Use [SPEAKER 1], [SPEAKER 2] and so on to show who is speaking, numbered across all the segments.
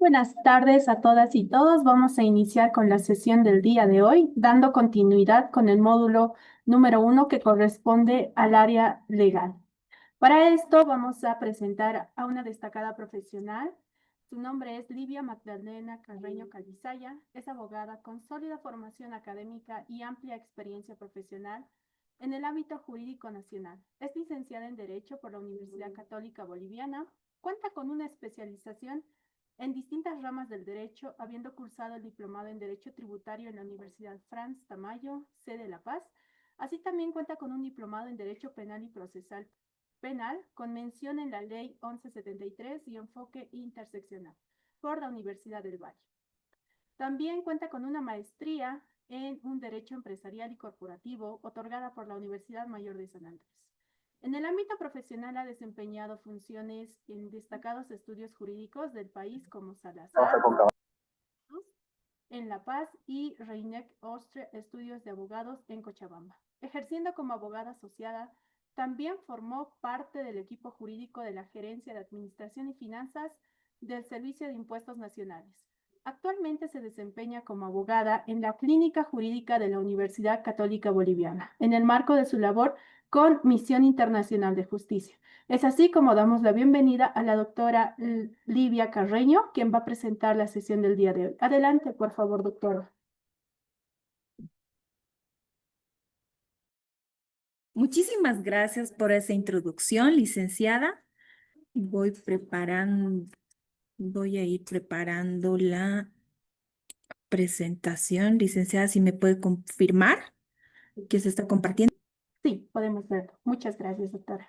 [SPEAKER 1] Buenas tardes a todas y todos. Vamos a iniciar con la sesión del día de hoy, dando continuidad con el módulo número 1 que corresponde al área legal. Para esto vamos a presentar a una destacada profesional. Su nombre es Livia Magdalena Carreño Calizaya. Es abogada con sólida formación académica y amplia experiencia profesional en el ámbito jurídico nacional. Es licenciada en Derecho por la Universidad Católica Boliviana. Cuenta con una especialización en distintas ramas del derecho, habiendo cursado el diplomado en Derecho Tributario en la Universidad Franz Tamayo, sede La Paz. Así también cuenta con un diplomado en Derecho Penal y Procesal Penal, con mención en la Ley 1173 y enfoque interseccional, por la Universidad del Valle. También cuenta con una maestría en un Derecho Empresarial y Corporativo, otorgada por la Universidad Mayor de San Andrés. En el ámbito profesional ha desempeñado funciones en destacados estudios jurídicos del país como Salazar, en La Paz y Reineck Austria Estudios de Abogados en Cochabamba. Ejerciendo como abogada asociada, también formó parte del equipo jurídico de la Gerencia de Administración y Finanzas del Servicio de Impuestos Nacionales. Actualmente se desempeña como abogada en la Clínica Jurídica de la Universidad Católica Boliviana, en el marco de su labor con Misión Internacional de Justicia. Es así como damos la bienvenida a la doctora Livia Carreño, quien va a presentar la sesión del día de hoy. Adelante, por favor, doctora.
[SPEAKER 2] Muchísimas gracias por esa introducción, licenciada. Voy a ir preparando la presentación. Licenciada, si me puede confirmar que se está compartiendo.
[SPEAKER 1] Sí, podemos verlo. Muchas gracias, doctora.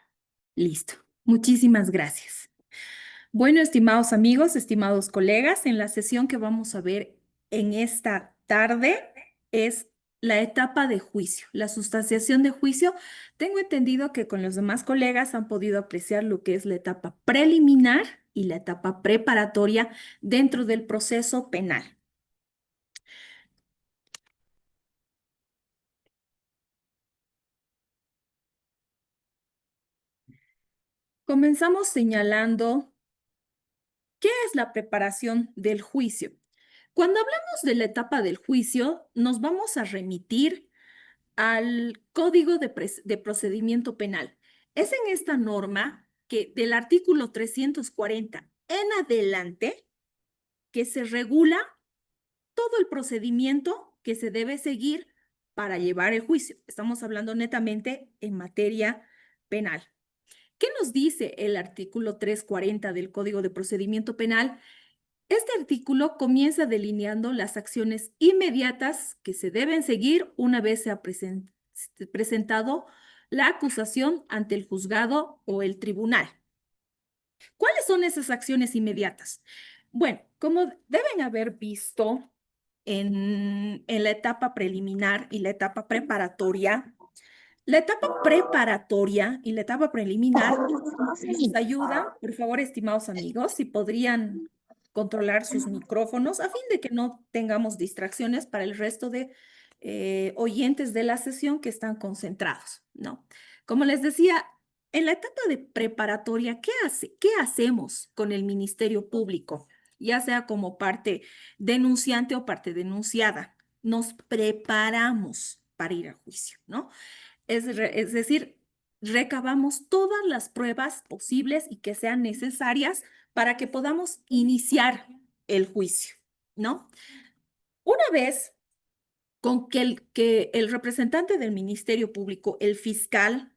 [SPEAKER 2] Listo. Muchísimas gracias. Bueno, estimados amigos, estimados colegas, en la sesión que vamos a ver en esta tarde es la etapa de juicio, la sustanciación de juicio. Tengo entendido que con los demás colegas han podido apreciar lo que es la etapa preliminar y la etapa preparatoria dentro del proceso penal. Comenzamos señalando qué es la preparación del juicio. Cuando hablamos de la etapa del juicio, nos vamos a remitir al Código de Procedimiento Penal. Es en esta norma que del artículo 340 en adelante que se regula todo el procedimiento que se debe seguir para llevar el juicio. Estamos hablando netamente en materia penal. ¿Qué nos dice el artículo 340 del Código de Procedimiento Penal? Este artículo comienza delineando las acciones inmediatas que se deben seguir una vez se ha presentado la acusación ante el juzgado o el tribunal. ¿Cuáles son esas acciones inmediatas? Bueno, como deben haber visto en la etapa preliminar y la etapa preparatoria, la etapa preparatoria y la etapa preliminar nos ayuda, por favor, estimados amigos, si podrían controlar sus micrófonos a fin de que no tengamos distracciones para el resto de oyentes de la sesión que están concentrados, ¿no? Como les decía, en la etapa de preparatoria, ¿qué hacemos con el Ministerio Público? Ya sea como parte denunciante o parte denunciada. Nos preparamos para ir a juicio, ¿no? Es decir, recabamos todas las pruebas posibles y que sean necesarias para que podamos iniciar el juicio, ¿no? Una vez con que el representante del Ministerio Público, el fiscal,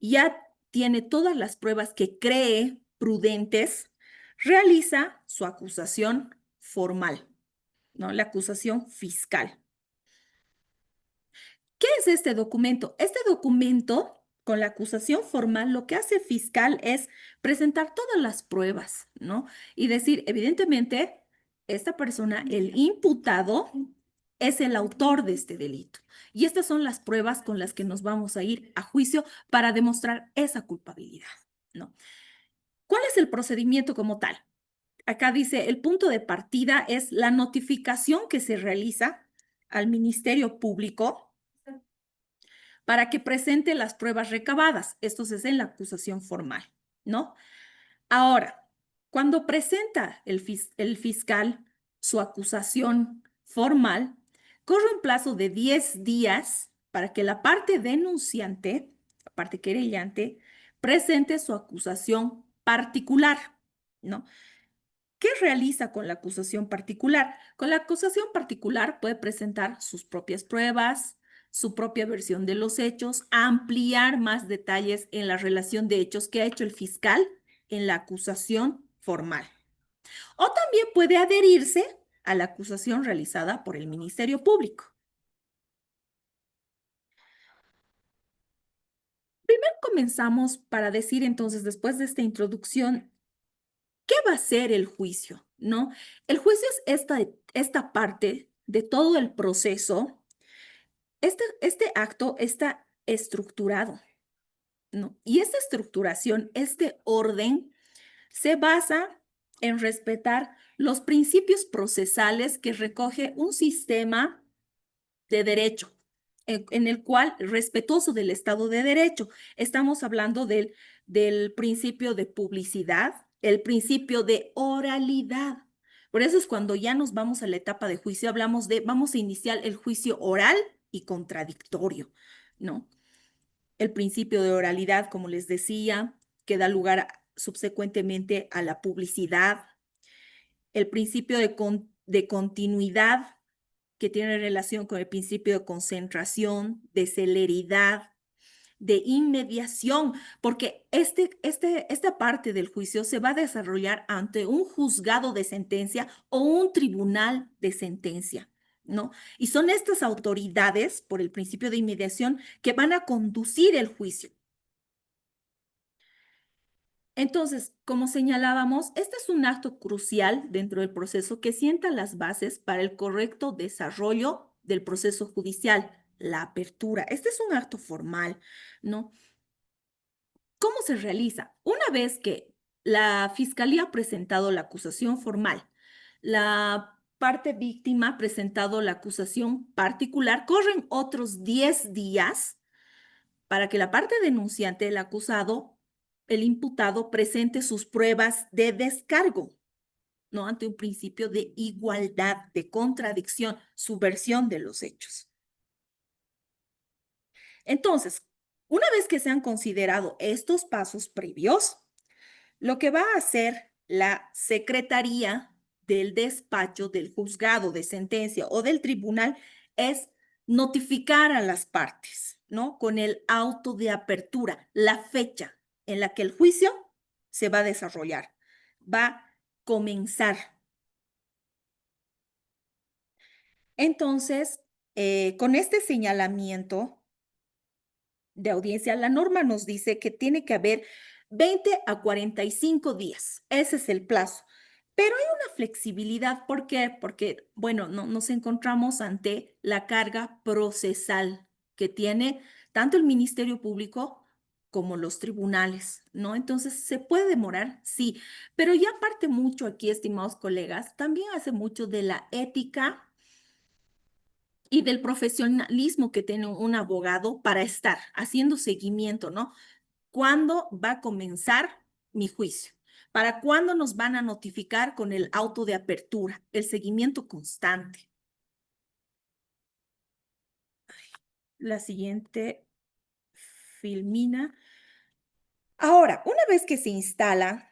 [SPEAKER 2] ya tiene todas las pruebas que cree prudentes, realiza su acusación formal, ¿no? La acusación fiscal. ¿Qué es este documento? Este documento, con la acusación formal, lo que hace el fiscal es presentar todas las pruebas, ¿no? Y decir, evidentemente, esta persona, el imputado, es el autor de este delito. Y estas son las pruebas con las que nos vamos a ir a juicio para demostrar esa culpabilidad, ¿no? ¿Cuál es el procedimiento como tal? Acá dice, el punto de partida es la notificación que se realiza al Ministerio Público para que presente las pruebas recabadas. Esto es en la acusación formal, ¿no? Ahora, Cuando presenta el fiscal su acusación formal, corre un plazo de 10 días para que la parte denunciante, la parte querellante, presente su acusación particular, ¿no? ¿Qué realiza con la acusación particular? Con la acusación particular puede presentar sus propias pruebas, su propia versión de los hechos, ampliar más detalles en la relación de hechos que ha hecho el fiscal en la acusación formal. O también puede adherirse a la acusación realizada por el Ministerio Público. Primero comenzamos para decir entonces, después de esta introducción, ¿qué va a ser el juicio? ¿No? El juicio es esta parte de todo el proceso. Este acto está estructurado, ¿no? Y esta estructuración, este orden, se basa en respetar los principios procesales que recoge un sistema de derecho, en el cual, respetuoso del Estado de Derecho, estamos hablando del principio de publicidad, el principio de oralidad. Por eso es cuando ya nos vamos a la etapa de juicio, hablamos de, vamos a iniciar el juicio oral y contradictorio, ¿no? El principio de oralidad, como les decía, que da lugar subsecuentemente a la publicidad, el principio de continuidad, que tiene relación con el principio de concentración, de celeridad, de inmediación, porque esta parte del juicio se va a desarrollar ante un juzgado de sentencia o un tribunal de sentencia, ¿no? Y son estas autoridades, por el principio de inmediación, que van a conducir el juicio. Entonces, como señalábamos, este es un acto crucial dentro del proceso que sienta las bases para el correcto desarrollo del proceso judicial, la apertura. Este es un acto formal, ¿no? ¿Cómo se realiza? Una vez que la fiscalía ha presentado la acusación formal, la parte víctima ha presentado la acusación particular, corren otros 10 días para que la parte denunciante, el acusado, el imputado, presente sus pruebas de descargo, ¿no? Ante un principio de igualdad, de contradicción, su versión de los hechos. Entonces, una vez que se han considerado estos pasos previos, lo que va a hacer la Secretaría del despacho del juzgado de sentencia o del tribunal es notificar a las partes, ¿no? Con el auto de apertura, la fecha en la que el juicio se va a desarrollar, va a comenzar. Entonces, con este señalamiento de audiencia, la norma nos dice que tiene que haber 20 a 45 días. Ese es el plazo. Pero hay una flexibilidad. ¿Por qué? Porque, bueno, nos encontramos ante la carga procesal que tiene tanto el Ministerio Público como los tribunales, ¿no? Entonces, ¿se puede demorar? Sí, pero ya parte mucho aquí, estimados colegas, también hace mucho de la ética y del profesionalismo que tiene un abogado para estar haciendo seguimiento, ¿no? ¿Cuándo va a comenzar mi juicio? ¿Para cuándo nos van a notificar con el auto de apertura? El seguimiento constante. La siguiente, Filmina. Ahora, una vez que se instala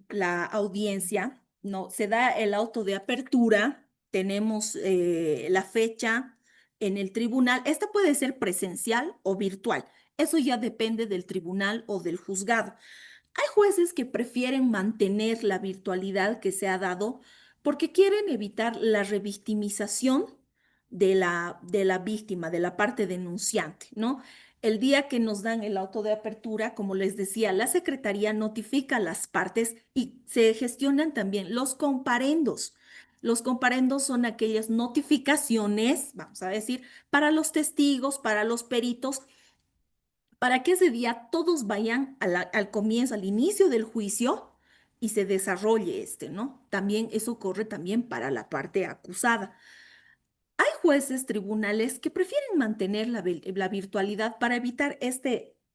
[SPEAKER 2] la audiencia, ¿no? Se da el auto de apertura, tenemos la fecha en el tribunal. Esta puede ser presencial o virtual. Eso ya depende del tribunal o del juzgado. Hay jueces que prefieren mantener la virtualidad que se ha dado porque quieren evitar la revictimización de la víctima, de la parte denunciante, ¿no? El día que nos dan el auto de apertura, como les decía, la Secretaría notifica a las partes y se gestionan también los comparendos. Los comparendos son aquellas notificaciones, vamos a decir, para los testigos, para los peritos, para que ese día todos vayan al comienzo, al inicio del juicio y se desarrolle este, ¿no? También eso ocurre también para la parte acusada. Hay jueces, tribunales que prefieren mantener la virtualidad para evitar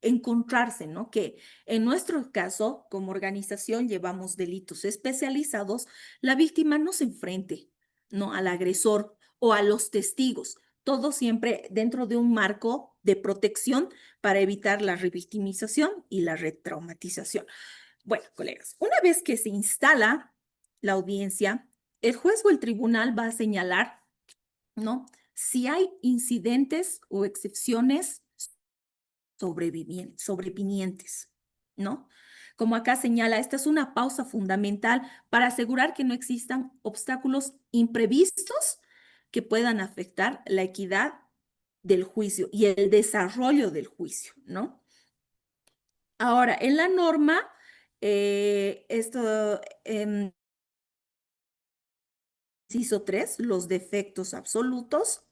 [SPEAKER 2] encontrarse, ¿no? Que en nuestro caso, como organización, llevamos delitos especializados, la víctima no se enfrente, ¿no? Al agresor o a los testigos, todo siempre dentro de un marco de protección para evitar la revictimización y la retraumatización. Bueno, colegas, una vez que se instala la audiencia, el juez o el tribunal va a señalar, ¿no? Si hay incidentes o excepciones sobrevinientes, ¿no? Como acá señala, esta es una pausa fundamental para asegurar que no existan obstáculos imprevistos que puedan afectar la equidad del juicio y el desarrollo del juicio, ¿no? Ahora, en la norma, esto, inciso 3, los defectos absolutos.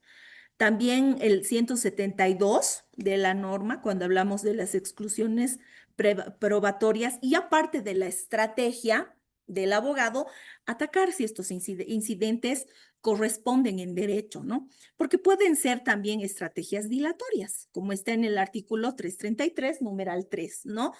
[SPEAKER 2] También el 172 de la norma, cuando hablamos de las exclusiones probatorias y aparte de la estrategia del abogado, atacar si estos incidentes corresponden en derecho, ¿no? Porque pueden ser también estrategias dilatorias, como está en el artículo 333, numeral 3, ¿no?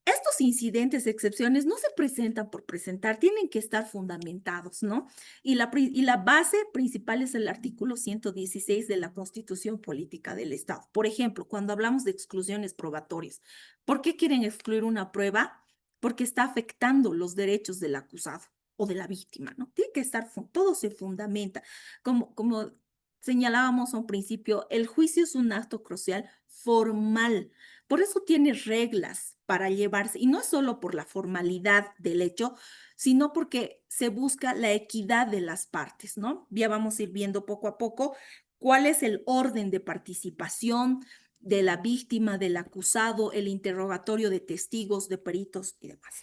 [SPEAKER 2] Estos incidentes, excepciones, no se presentan por presentar, tienen que estar fundamentados, ¿no? Y la base principal es el artículo 116 de la Constitución Política del Estado. Por ejemplo, cuando hablamos de exclusiones probatorias, ¿por qué quieren excluir una prueba? Porque está afectando los derechos del acusado o de la víctima, ¿no? Tiene que estar, todo se fundamenta. Como señalábamos a un principio, el juicio es un acto crucial formal. Por eso tiene reglas para llevarse, y no es solo por la formalidad del hecho, sino porque se busca la equidad de las partes, ¿no? Ya vamos a ir viendo poco a poco cuál es el orden de participación de la víctima, del acusado, el interrogatorio de testigos, de peritos y demás,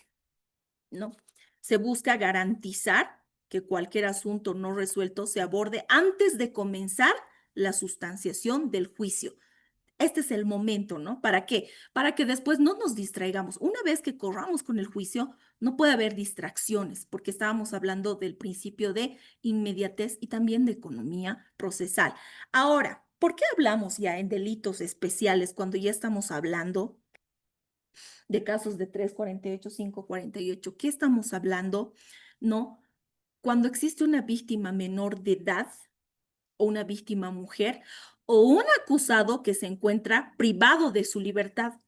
[SPEAKER 2] ¿no? Se busca garantizar que cualquier asunto no resuelto se aborde antes de comenzar la sustanciación del juicio. Este es el momento, ¿no? ¿Para qué? Para que después no nos distraigamos. Una vez que corramos con el juicio, no puede haber distracciones, porque estábamos hablando del principio de inmediatez y también de economía procesal. Ahora, ¿por qué hablamos ya en delitos especiales cuando ya estamos hablando de casos de 348, 548? ¿Qué estamos hablando? ¿No? Cuando existe una víctima menor de edad, o una víctima mujer o un acusado que se encuentra privado de su libertad.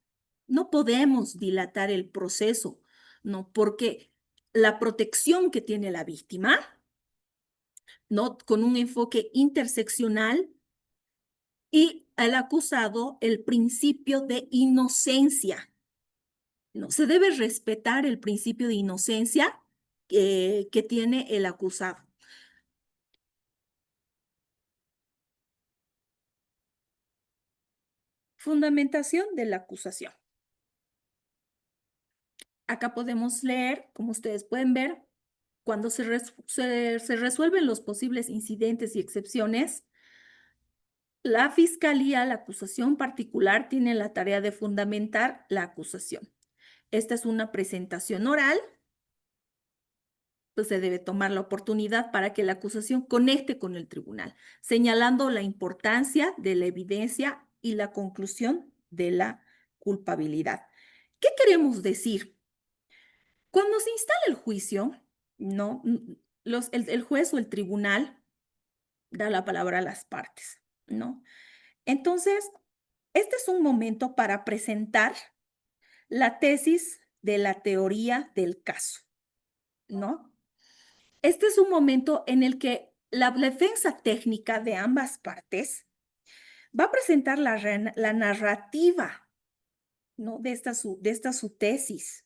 [SPEAKER 2] No podemos dilatar el proceso, ¿no? Porque la protección que tiene la víctima, ¿no? Con un enfoque interseccional y al acusado el principio de inocencia, ¿no? Se debe respetar el principio de inocencia que tiene el acusado. Fundamentación de la acusación. Acá podemos leer, como ustedes pueden ver, cuando se resuelven los posibles incidentes y excepciones, la fiscalía, la acusación particular, tiene la tarea de fundamentar la acusación. Esta es una presentación oral, pues se debe tomar la oportunidad para que la acusación conecte con el tribunal, señalando la importancia de la evidencia y la conclusión de la culpabilidad. ¿Qué queremos decir? Cuando se instala el juicio, ¿no? El juez o el tribunal da la palabra a las partes, ¿no? Entonces, este es un momento para presentar la tesis de la teoría del caso, ¿no? Este es un momento en el que la defensa técnica de ambas partes va a presentar la narrativa, ¿no? De esta su tesis.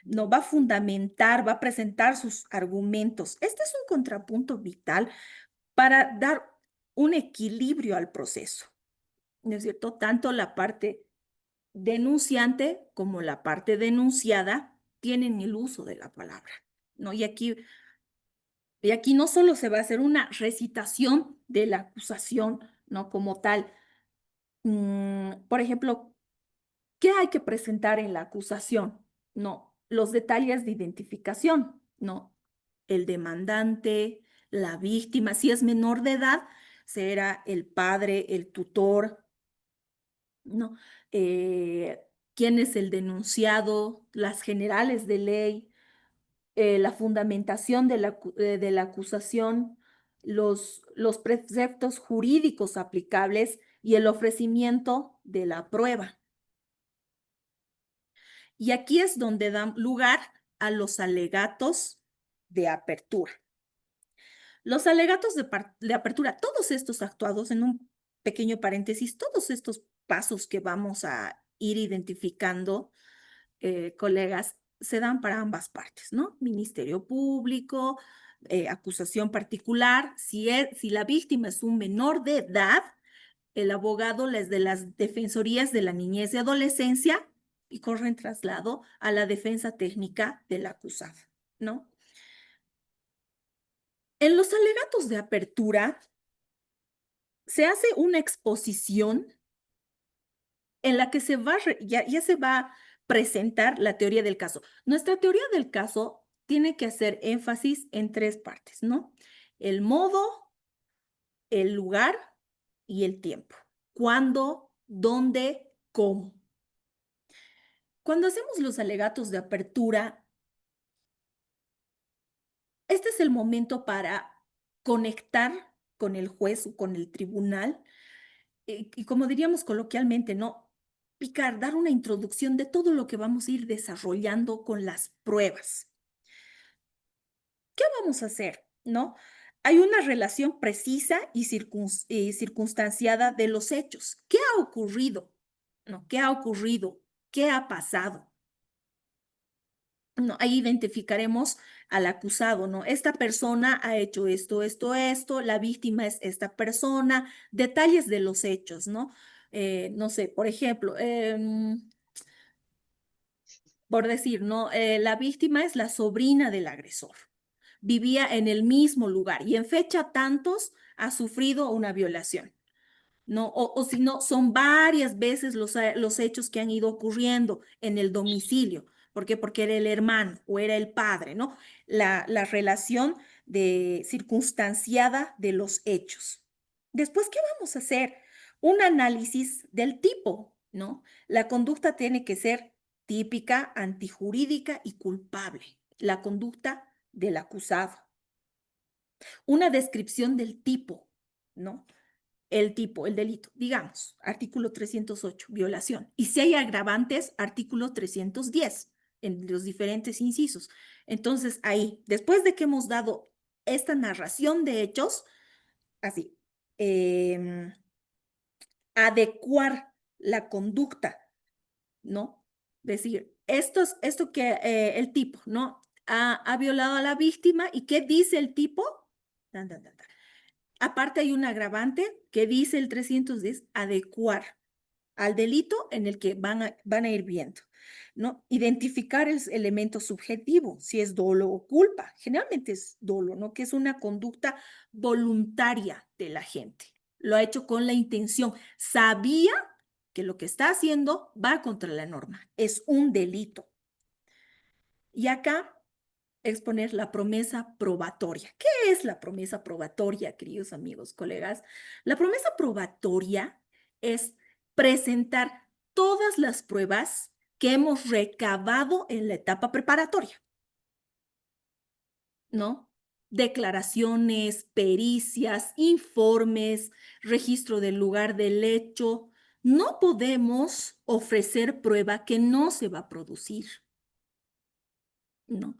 [SPEAKER 2] No va a fundamentar, va a presentar sus argumentos. Este es un contrapunto vital para dar un equilibrio al proceso, ¿no es cierto? Tanto la parte denunciante como la parte denunciada tienen el uso de la palabra, ¿no? Y aquí no solo se va a hacer una recitación de la acusación, ¿no? Como tal. Por ejemplo, ¿qué hay que presentar en la acusación? No, los detalles de identificación, no, el demandante, la víctima, si es menor de edad, será el padre, el tutor, ¿no? ¿Quién es el denunciado? Las generales de ley, la fundamentación de la acusación, los preceptos jurídicos aplicables y el ofrecimiento de la prueba. Y aquí es donde dan lugar a los alegatos de apertura. Los alegatos de apertura, todos estos actuados, en un pequeño paréntesis, todos estos pasos que vamos a ir identificando, colegas, se dan para ambas partes, ¿no? Ministerio Público, acusación particular. Si la víctima es un menor de edad, el abogado les de las defensorías de la niñez y adolescencia y corre en traslado a la defensa técnica del acusado, ¿no? En los alegatos de apertura se hace una exposición en la que ya se va a presentar la teoría del caso. Nuestra teoría del caso tiene que hacer énfasis en tres partes, ¿no? El modo, el lugar y el tiempo. ¿Cuándo? ¿Dónde? ¿Cómo? Cuando hacemos los alegatos de apertura, este es el momento para conectar con el juez o con el tribunal y como diríamos coloquialmente, ¿no? Picar, dar una introducción de todo lo que vamos a ir desarrollando con las pruebas. ¿Qué vamos a hacer? ¿No? Hay una relación precisa y circunstanciada de los hechos. ¿Qué ha ocurrido? ¿No? ¿Qué ha ocurrido? ¿Qué ha pasado? No, ahí identificaremos al acusado, ¿no? Esta persona ha hecho esto, esto, esto, la víctima es esta persona, detalles de los hechos, ¿no? No sé, por ejemplo, por decir, ¿no? La víctima es la sobrina del agresor. Vivía en el mismo lugar y en fecha tantos ha sufrido una violación. ¿No? O si no, son varias veces los hechos que han ido ocurriendo en el domicilio. ¿Por qué? Porque era el hermano o era el padre, ¿no? La relación circunstanciada de los hechos. Después, ¿qué vamos a hacer? Un análisis del tipo, ¿no? La conducta tiene que ser típica, antijurídica y culpable. La conducta del acusado. Una descripción del tipo, ¿no? El tipo, el delito, digamos, artículo 308, violación. Y si hay agravantes, artículo 310, en los diferentes incisos. Entonces, ahí, después de que hemos dado esta narración de hechos, así, eh, adecuar la conducta, ¿no? Decir, esto que el tipo, ¿no? Ha violado a la víctima y ¿qué dice el tipo? Dan, dan, dan, dan. Aparte hay un agravante que dice el 310, adecuar al delito en el que van a ir viendo, ¿no? Identificar el elemento subjetivo, si es dolo o culpa. Generalmente es dolo, ¿no? Que es una conducta voluntaria de la gente. Lo ha hecho con la intención. Sabía que lo que está haciendo va contra la norma. Es un delito. Y acá exponer la promesa probatoria. ¿Qué es la promesa probatoria, queridos amigos, colegas? La promesa probatoria es presentar todas las pruebas que hemos recabado en la etapa preparatoria, ¿no? Declaraciones, pericias, informes, registro del lugar del hecho. No podemos ofrecer prueba que no se va a producir. No,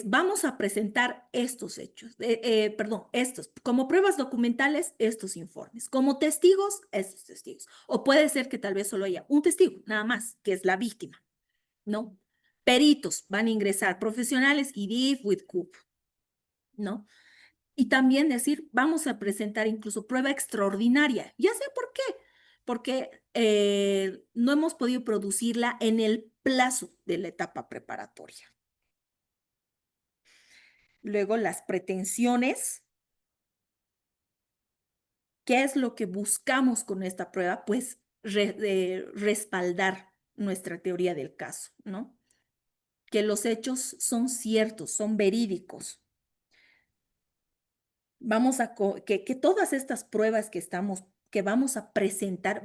[SPEAKER 2] vamos a presentar estos hechos, perdón, estos, como pruebas documentales, estos informes, como testigos, estos testigos. O puede ser que tal vez solo haya un testigo, nada más, que es la víctima, ¿no? Peritos van a ingresar, profesionales y DIF with CUP, ¿no? Y también decir, vamos a presentar incluso prueba extraordinaria. Ya sé por qué, porque no hemos podido producirla en el plazo de la etapa preparatoria. Luego las pretensiones. ¿Qué es lo que buscamos con esta prueba? Pues respaldar nuestra teoría del caso, ¿no? Que los hechos son ciertos, son verídicos. Vamos a que todas estas pruebas que estamos que vamos a presentar,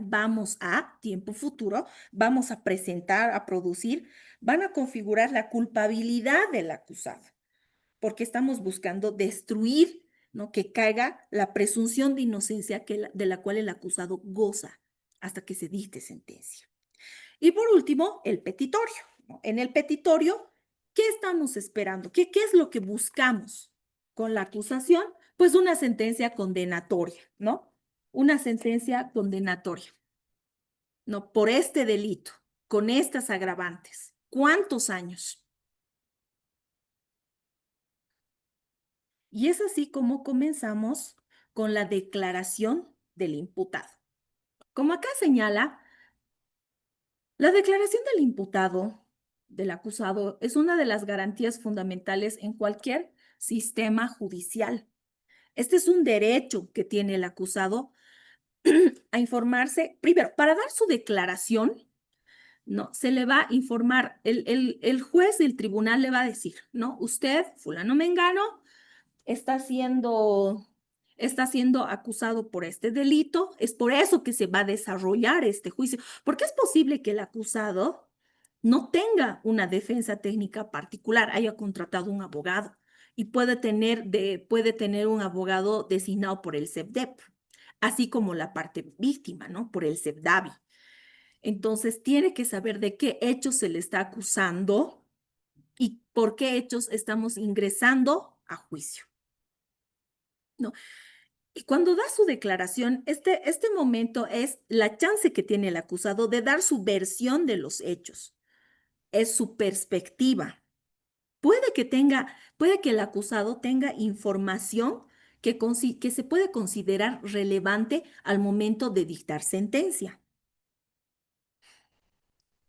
[SPEAKER 2] tiempo futuro, vamos a presentar, a producir, van a configurar la culpabilidad del acusado, porque estamos buscando destruir, ¿no? Que caiga la presunción de inocencia de la cual el acusado goza hasta que se dicte sentencia. Y por último, el petitorio, ¿no? En el petitorio, ¿qué estamos esperando? ¿Qué es lo que buscamos con la acusación? Pues una sentencia condenatoria, ¿no? Una sentencia condenatoria, ¿no? Por este delito, con estas agravantes. ¿Cuántos años? Y es así como comenzamos con la declaración del imputado. Como acá señala, la declaración del imputado, del acusado, es una de las garantías fundamentales en cualquier sistema judicial. Este es un derecho que tiene el acusado a informarse. Primero, para dar su declaración, ¿no? Se le va a informar, el juez del tribunal le va a decir, ¿no? Usted, fulano mengano, está siendo acusado por este delito. Es por eso que se va a desarrollar este juicio, porque es posible que el acusado no tenga una defensa técnica particular, haya contratado un abogado y puede tener un abogado designado por el SEPDEP, así como la parte víctima, ¿no? Por el SEPDAVI. Entonces, tiene que saber de qué hechos se le está acusando y por qué hechos estamos ingresando a juicio, ¿no? Y cuando da su declaración, este momento es la chance que tiene el acusado de dar su versión de los hechos, es su perspectiva. Puede que el acusado tenga información que se puede considerar relevante al momento de dictar sentencia.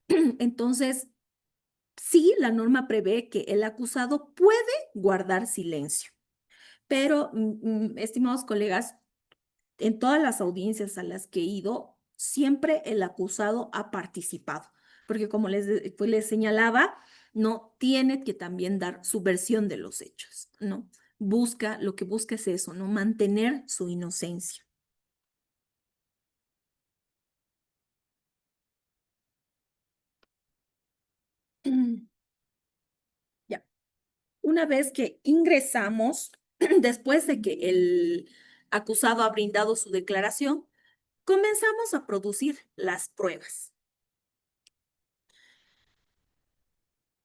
[SPEAKER 2] Entonces, sí, la norma prevé que el acusado puede guardar silencio, pero, estimados colegas, en todas las audiencias a las que he ido, siempre el acusado ha participado, porque como pues les señalaba, no tiene que también dar su versión de los hechos, ¿no? Lo que busca es eso, ¿no? Mantener su inocencia. Ya. Una vez que ingresamos, después de que el acusado ha brindado su declaración, comenzamos a producir las pruebas.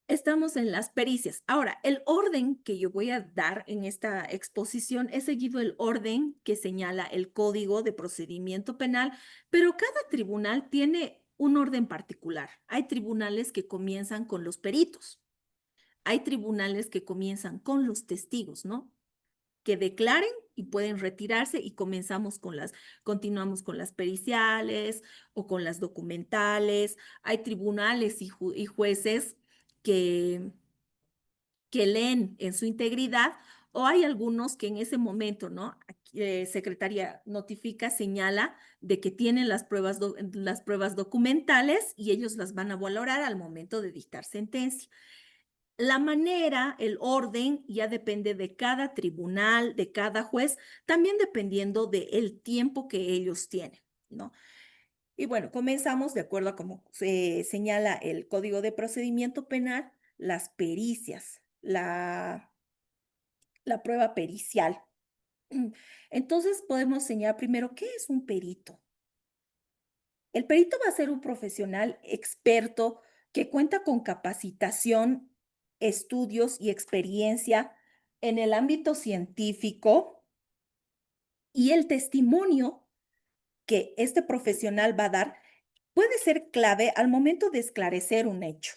[SPEAKER 2] Estamos en las pericias. Ahora, el orden que yo voy a dar en esta exposición es seguido el orden que señala el Código de Procedimiento Penal, pero cada tribunal tiene un orden particular. Hay tribunales que comienzan con los peritos. Hay tribunales que comienzan con los testigos, ¿no? Que declaren y pueden retirarse y continuamos con las periciales o con las documentales. Hay tribunales y jueces que, que leen en su integridad, o hay algunos que en ese momento, ¿no? Secretaría notifica, señala de que tienen las pruebas documentales y ellos las van a valorar al momento de dictar sentencia. La manera, el orden, ya depende de cada tribunal, de cada juez, también dependiendo del tiempo que ellos tienen, ¿no? Y bueno, comenzamos de acuerdo a cómo se señala el Código de Procedimiento Penal, las pericias, la prueba pericial. Entonces podemos señalar primero, ¿qué es un perito? El perito va a ser un profesional experto que cuenta con capacitación, estudios y experiencia en el ámbito científico, y el testimonio que este profesional va a dar puede ser clave al momento de esclarecer un hecho,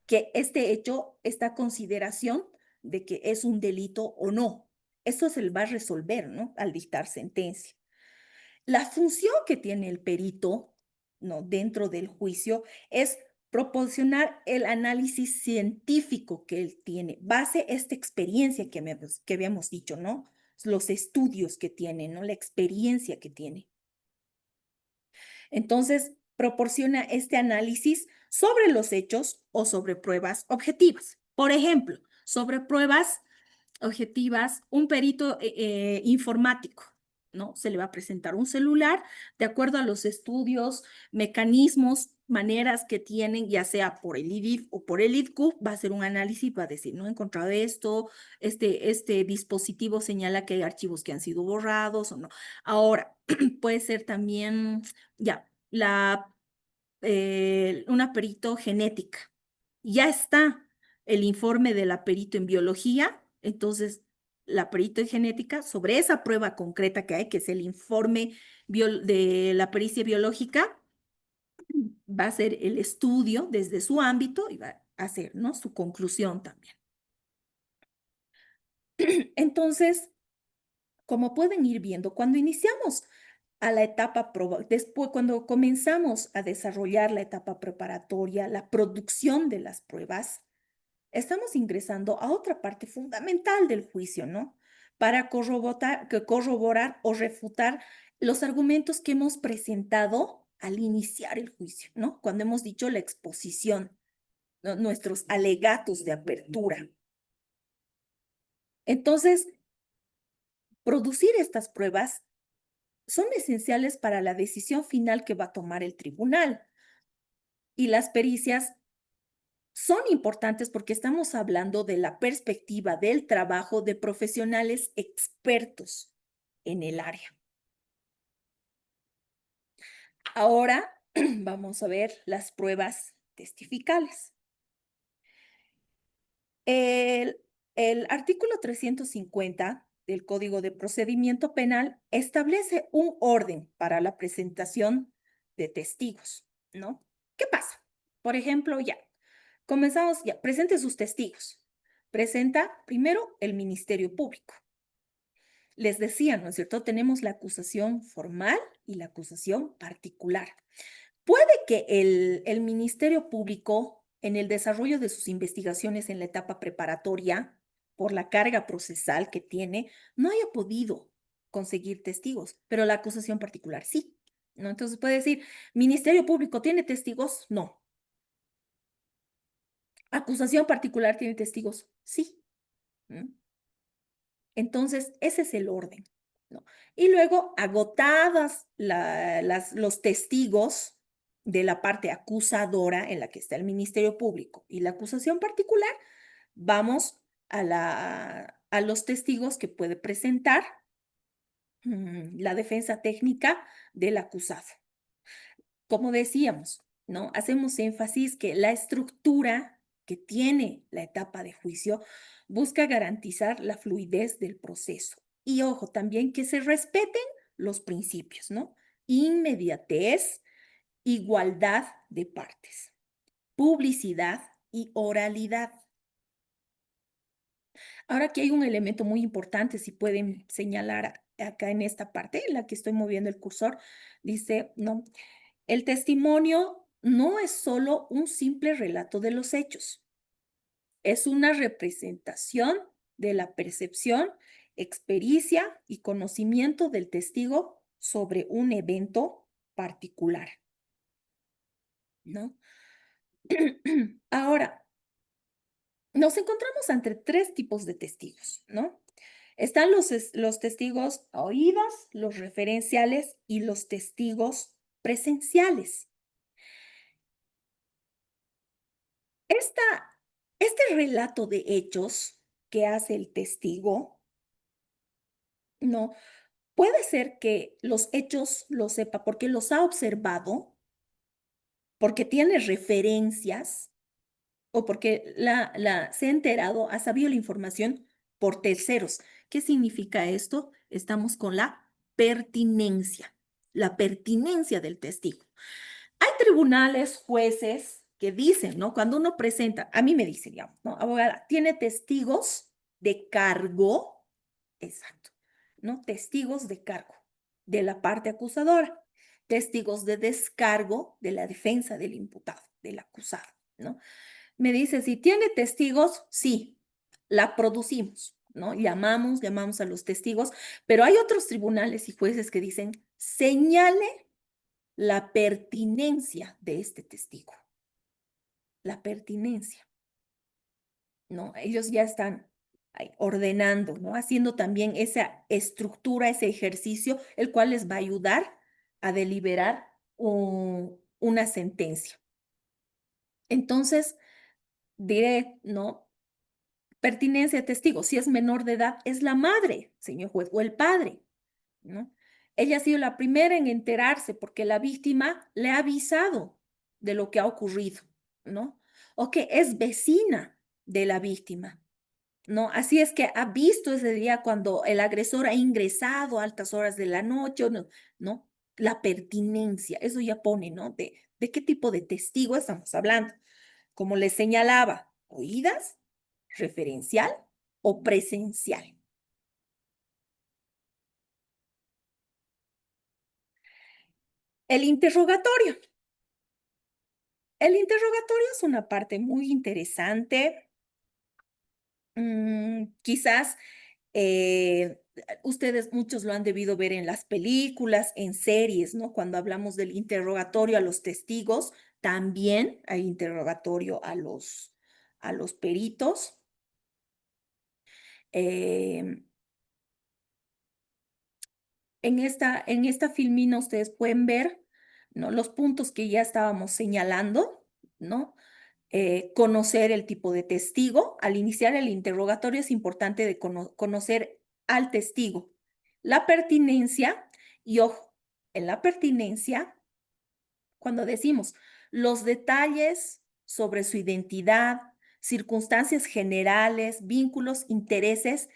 [SPEAKER 2] que este hecho está a consideración de que es un delito o no. Eso se le va a resolver, ¿no? Al dictar sentencia. La función que tiene el perito, ¿no? Dentro del juicio es proporcionar el análisis científico que él tiene, base a esta experiencia que habíamos dicho, ¿no? Los estudios que tiene, ¿no? La experiencia que tiene. Entonces, proporciona este análisis sobre los hechos o sobre pruebas objetivas. Por ejemplo, sobre pruebas objetivas, un perito informático, ¿no? Se le va a presentar un celular de acuerdo a los estudios, mecanismos, maneras que tienen, ya sea por el IDIF o por el IDCU, va a hacer un análisis, va a decir, no he encontrado esto, este dispositivo señala que hay archivos que han sido borrados o no. Ahora, puede ser también, ya, una perito genética. Ya está el informe de la perito en biología, entonces la perito en genética, sobre esa prueba concreta que hay, que es el informe de la pericia biológica, va a hacer el estudio desde su ámbito y va a hacer, ¿no?, su conclusión también. Entonces, como pueden ir viendo, cuando iniciamos a la etapa, después cuando comenzamos a desarrollar la etapa preparatoria, la producción de las pruebas, estamos ingresando a otra parte fundamental del juicio, ¿no? Para corroborar o refutar los argumentos que hemos presentado al iniciar el juicio, ¿no? Cuando hemos dicho la exposición, ¿no?, nuestros alegatos de apertura. Entonces, producir estas pruebas son esenciales para la decisión final que va a tomar el tribunal. Y las pericias son importantes porque estamos hablando de la perspectiva del trabajo de profesionales expertos en el área. Ahora vamos a ver las pruebas testificales. El, el artículo 350 del Código de Procedimiento Penal establece un orden para la presentación de testigos, ¿no? ¿Qué pasa? Por ejemplo, ya, comenzamos, ya, presente sus testigos. Presenta primero el Ministerio Público. Les decía, ¿no es cierto? Tenemos la acusación formal y la acusación particular. Puede que el Ministerio Público, en el desarrollo de sus investigaciones en la etapa preparatoria, por la carga procesal que tiene, no haya podido conseguir testigos, pero la acusación particular sí, ¿no? Entonces puede decir, ¿Ministerio Público tiene testigos? No. ¿Acusación particular tiene testigos? Sí. ¿Mm? Entonces, ese es el orden, ¿no? Y luego, agotadas los testigos de la parte acusadora en la que está el Ministerio Público y la acusación particular, vamos a los testigos que puede presentar la defensa técnica del acusado. Como decíamos, ¿no? Hacemos énfasis que la estructura que tiene la etapa de juicio busca garantizar la fluidez del proceso. Y ojo, también que se respeten los principios, ¿no? Inmediatez, igualdad de partes, publicidad y oralidad. Ahora aquí hay un elemento muy importante, si pueden señalar acá en esta parte, en la que estoy moviendo el cursor, dice, no, el testimonio no es solo un simple relato de los hechos, es una representación de la percepción, experiencia y conocimiento del testigo sobre un evento particular, ¿no? Ahora, nos encontramos ante tres tipos de testigos, ¿no? Están los testigos a oídas, los referenciales y los testigos presenciales. Este relato de hechos que hace el testigo, no, puede ser que los hechos los sepa porque los ha observado, porque tiene referencias o porque se ha enterado, ha sabido la información por terceros. ¿Qué significa esto? Estamos con la pertinencia del testigo. Hay tribunales, jueces que dicen, ¿no? Cuando uno presenta, a mí me dicen, digamos, ¿no? Abogada, tiene testigos de cargo, exacto, ¿no? Testigos de cargo de la parte acusadora, testigos de descargo de la defensa del imputado, del acusado, ¿no? Me dice, si tiene testigos, sí, la producimos, ¿no? Llamamos a los testigos, pero hay otros tribunales y jueces que dicen, señale la pertinencia de este testigo. La pertinencia, ¿no? Ellos ya están ahí, ordenando, ¿no? Haciendo también esa estructura, ese ejercicio, el cual les va a ayudar a deliberar una sentencia. Entonces, diré, ¿no? Pertinencia de testigo. Si es menor de edad, es la madre, señor juez, o el padre, ¿no? Ella ha sido la primera en enterarse porque la víctima le ha avisado de lo que ha ocurrido, ¿no? O que es vecina de la víctima, ¿no? Así es que ha visto ese día cuando el agresor ha ingresado a altas horas de la noche, ¿o no? ¿No? La pertinencia, eso ya pone, ¿no? De qué tipo de testigo estamos hablando. Como les señalaba, oídas, referencial o presencial. El interrogatorio. El interrogatorio es una parte muy interesante. Quizás ustedes muchos lo han debido ver en las películas, en series, ¿no? Cuando hablamos del interrogatorio a los testigos, también hay interrogatorio a los peritos. Em, en esta filmina ustedes pueden ver, ¿no? Los puntos que ya estábamos señalando, ¿no? Conocer el tipo de testigo. Al iniciar el interrogatorio es importante de conocer al testigo. La pertinencia, y ojo, en la pertinencia, cuando decimos los detalles sobre su identidad, circunstancias generales, vínculos, intereses,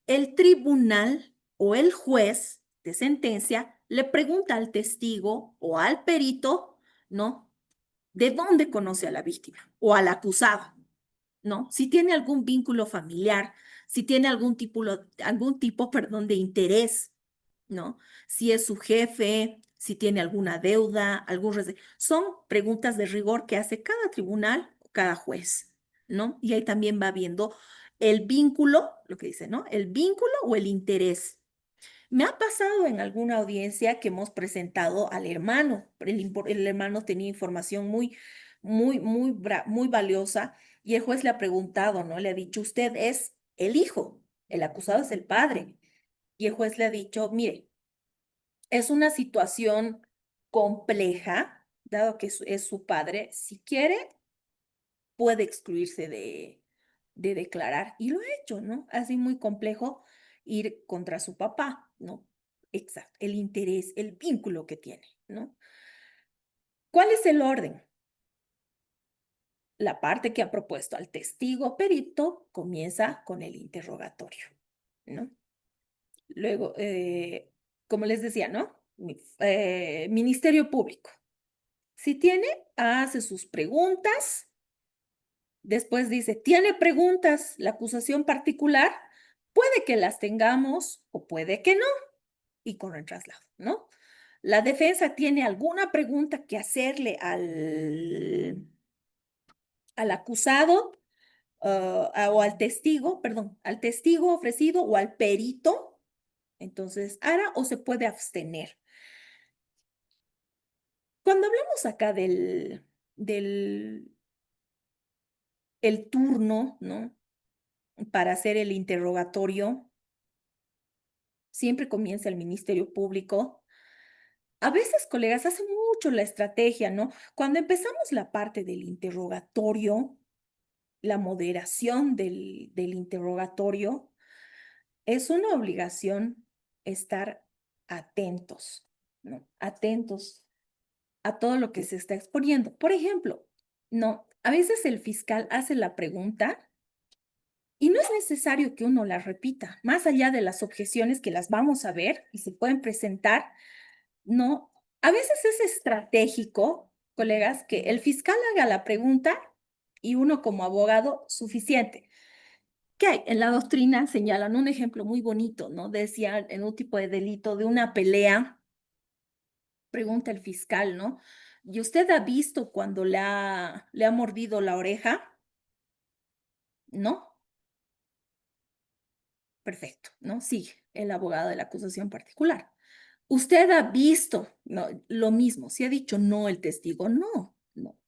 [SPEAKER 2] el tribunal o el juez de sentencia le pregunta al testigo o al perito, ¿no? ¿De dónde conoce a la víctima o al acusado? ¿No? Si tiene algún vínculo familiar, si tiene algún tipo, perdón, de interés, ¿no? Si es su jefe, si tiene alguna deuda, son preguntas de rigor que hace cada tribunal o cada juez, ¿no? Y ahí también va viendo el vínculo, lo que dice, ¿no? El vínculo o el interés. Me ha pasado en alguna audiencia que hemos presentado al hermano. El hermano tenía información muy valiosa y el juez le ha preguntado, ¿no? Le ha dicho, usted es el hijo, el acusado es el padre. Y el juez le ha dicho, mire, es una situación compleja, dado que es su padre. Si quiere, puede excluirse de declarar. Y lo ha hecho, ¿no? Así muy complejo ir contra su papá, ¿no? Exacto, el interés, el vínculo que tiene, ¿no? ¿Cuál es el orden? La parte que ha propuesto al testigo perito comienza con el interrogatorio, ¿no? Luego, como les decía, ¿no? Ministerio Público. Si tiene, hace sus preguntas. Después dice, ¿tiene preguntas la acusación particular? Puede que las tengamos o puede que no, y con el traslado, ¿no? La defensa tiene alguna pregunta que hacerle al acusado o al testigo, perdón, al testigo ofrecido o al perito, entonces hará o se puede abstener. Cuando hablamos acá del el turno, ¿no? Para hacer el interrogatorio, siempre comienza el Ministerio Público. A veces, colegas, hace mucho la estrategia, ¿no? Cuando empezamos la parte del interrogatorio, la moderación del interrogatorio, es una obligación estar atentos, ¿no? Atentos a todo lo que se está exponiendo. Por ejemplo, no, a veces el fiscal hace la pregunta y no es necesario que uno la repita, más allá de las objeciones que las vamos a ver y se pueden presentar, no. A veces es estratégico, colegas, que el fiscal haga la pregunta y uno como abogado suficiente. ¿Qué hay? En la doctrina señalan un ejemplo muy bonito, ¿no? Decía en un tipo de delito de una pelea, pregunta el fiscal, ¿no? ¿Y usted ha visto cuando le ha mordido la oreja? ¿No? Perfecto, ¿no? Sigue el abogado de la acusación particular. Usted ha visto, no, lo mismo, si ha dicho no el testigo, no, no.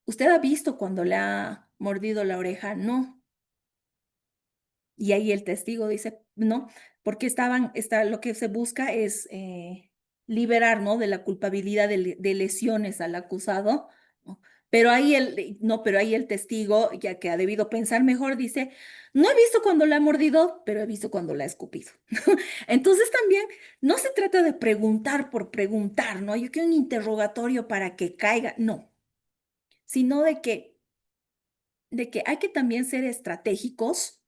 [SPEAKER 2] Usted ha visto cuando le ha mordido la oreja, no. Y ahí el testigo dice, no, porque lo que se busca es liberar, ¿no? De la culpabilidad de lesiones al acusado, ¿no? Pero ahí no, pero ahí el testigo, ya que ha debido pensar mejor, dice, no he visto cuando la ha mordido, pero he visto cuando la ha escupido. Entonces también no se trata de preguntar por preguntar, ¿no? Yo quiero un interrogatorio para que caiga, no, sino de que hay que también ser estratégicos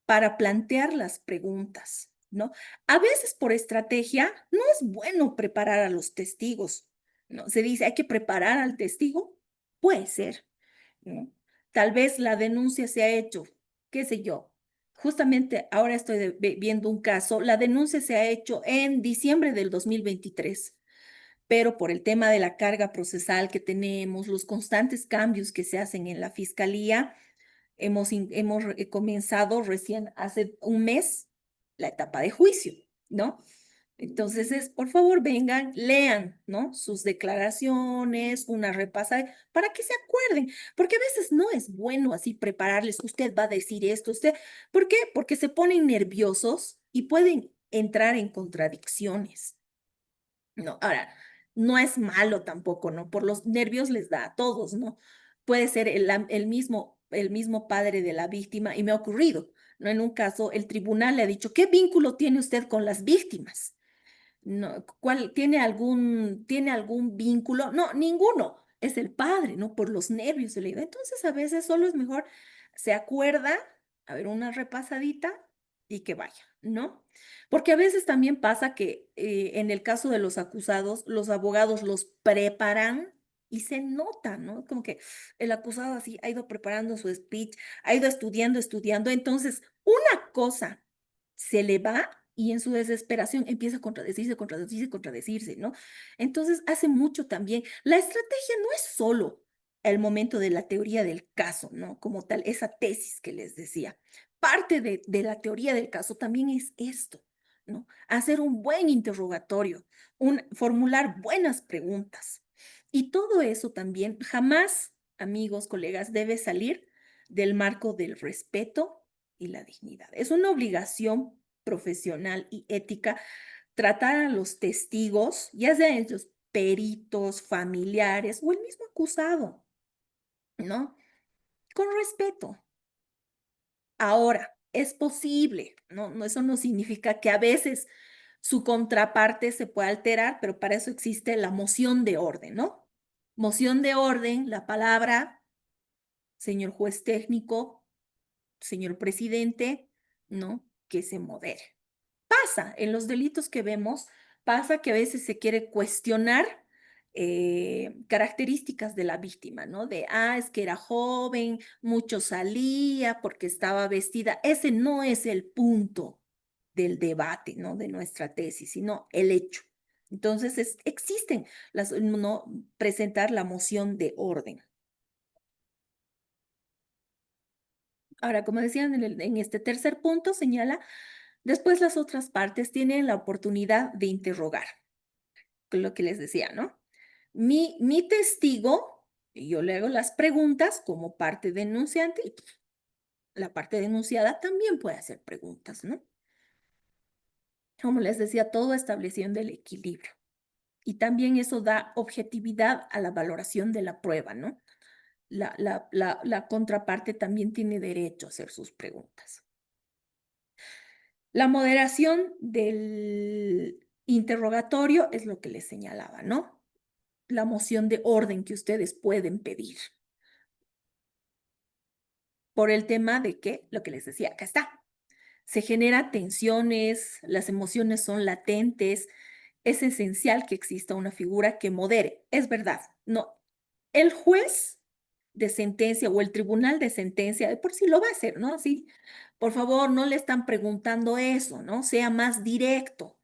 [SPEAKER 2] para plantear las preguntas, ¿no? A veces por estrategia no es bueno preparar a los testigos, ¿no? Se dice, hay que preparar al testigo, puede ser, ¿no? Tal vez la denuncia se ha hecho, qué sé yo. Justamente ahora estoy viendo un caso, la denuncia se ha hecho en diciembre del 2023, pero por el tema de la carga procesal que tenemos, los constantes cambios que se hacen en la fiscalía, hemos comenzado recién hace un mes la etapa de juicio, ¿no? Entonces por favor, vengan, lean, ¿no? Sus declaraciones, una repasada, para que se acuerden, porque a veces no es bueno así prepararles, usted va a decir esto, ¿por qué? Porque se ponen nerviosos y pueden entrar en contradicciones. No, ahora, no es malo tampoco, ¿no? Por los nervios les da a todos, ¿no? Puede ser el mismo padre de la víctima, y me ha ocurrido, ¿no? En un caso, el tribunal le ha dicho, ¿qué vínculo tiene usted con las víctimas? No, ¿tiene algún vínculo? No, ninguno. Es el padre, ¿no? Por los nervios se le da. Entonces, a veces solo es mejor, se acuerda, a ver, una repasadita y que vaya, ¿no? Porque a veces también pasa que en el caso de los acusados, los abogados los preparan y se nota, ¿no? Como que el acusado así ha ido preparando su speech, ha ido estudiando, estudiando. Entonces, una cosa se le va y en su desesperación empieza a contradecirse, contradecirse, contradecirse, ¿no? Entonces hace mucho también. La estrategia no es solo el momento de la teoría del caso, ¿no? Como tal, esa tesis que les decía. Parte de la teoría del caso también es esto, ¿no? Hacer un buen interrogatorio, formular buenas preguntas. Y todo eso también jamás, amigos, colegas, debe salir del marco del respeto y la dignidad. Es una obligación profesional y ética tratar a los testigos, ya sean ellos peritos, familiares o el mismo acusado, ¿no? Con respeto. Ahora, es posible, ¿no? Eso no significa que a veces su contraparte se pueda alterar, pero para eso existe la moción de orden, ¿no? Moción de orden, la palabra, señor juez técnico, señor presidente, ¿no? Que se modere. Pasa, en los delitos que vemos, pasa que a veces se quiere cuestionar características de la víctima, ¿no? Es que era joven, mucho salía porque estaba vestida. Ese no es el punto del debate, ¿no? De nuestra tesis, sino el hecho. Entonces, existen no, presentar la moción de orden. Ahora, como decían en este tercer punto, señala, después las otras partes tienen la oportunidad de interrogar, lo que les decía, ¿no? Mi testigo, yo le hago las preguntas como parte denunciante y la parte denunciada también puede hacer preguntas, ¿no? Como les decía, todo estableciendo el equilibrio. Y también eso da objetividad a la valoración de la prueba, ¿no? La contraparte también tiene derecho a hacer sus preguntas. La moderación del interrogatorio es lo que les señalaba, ¿no? La moción de orden que ustedes pueden pedir. Por el tema de que, lo que les decía, acá está, se genera tensiones, las emociones son latentes, es esencial que exista una figura que modere. Es verdad, no, el juez de sentencia o el tribunal de sentencia, de por sí lo va a hacer, ¿no? Así, por favor, no le están preguntando eso, ¿no? Sea más directo.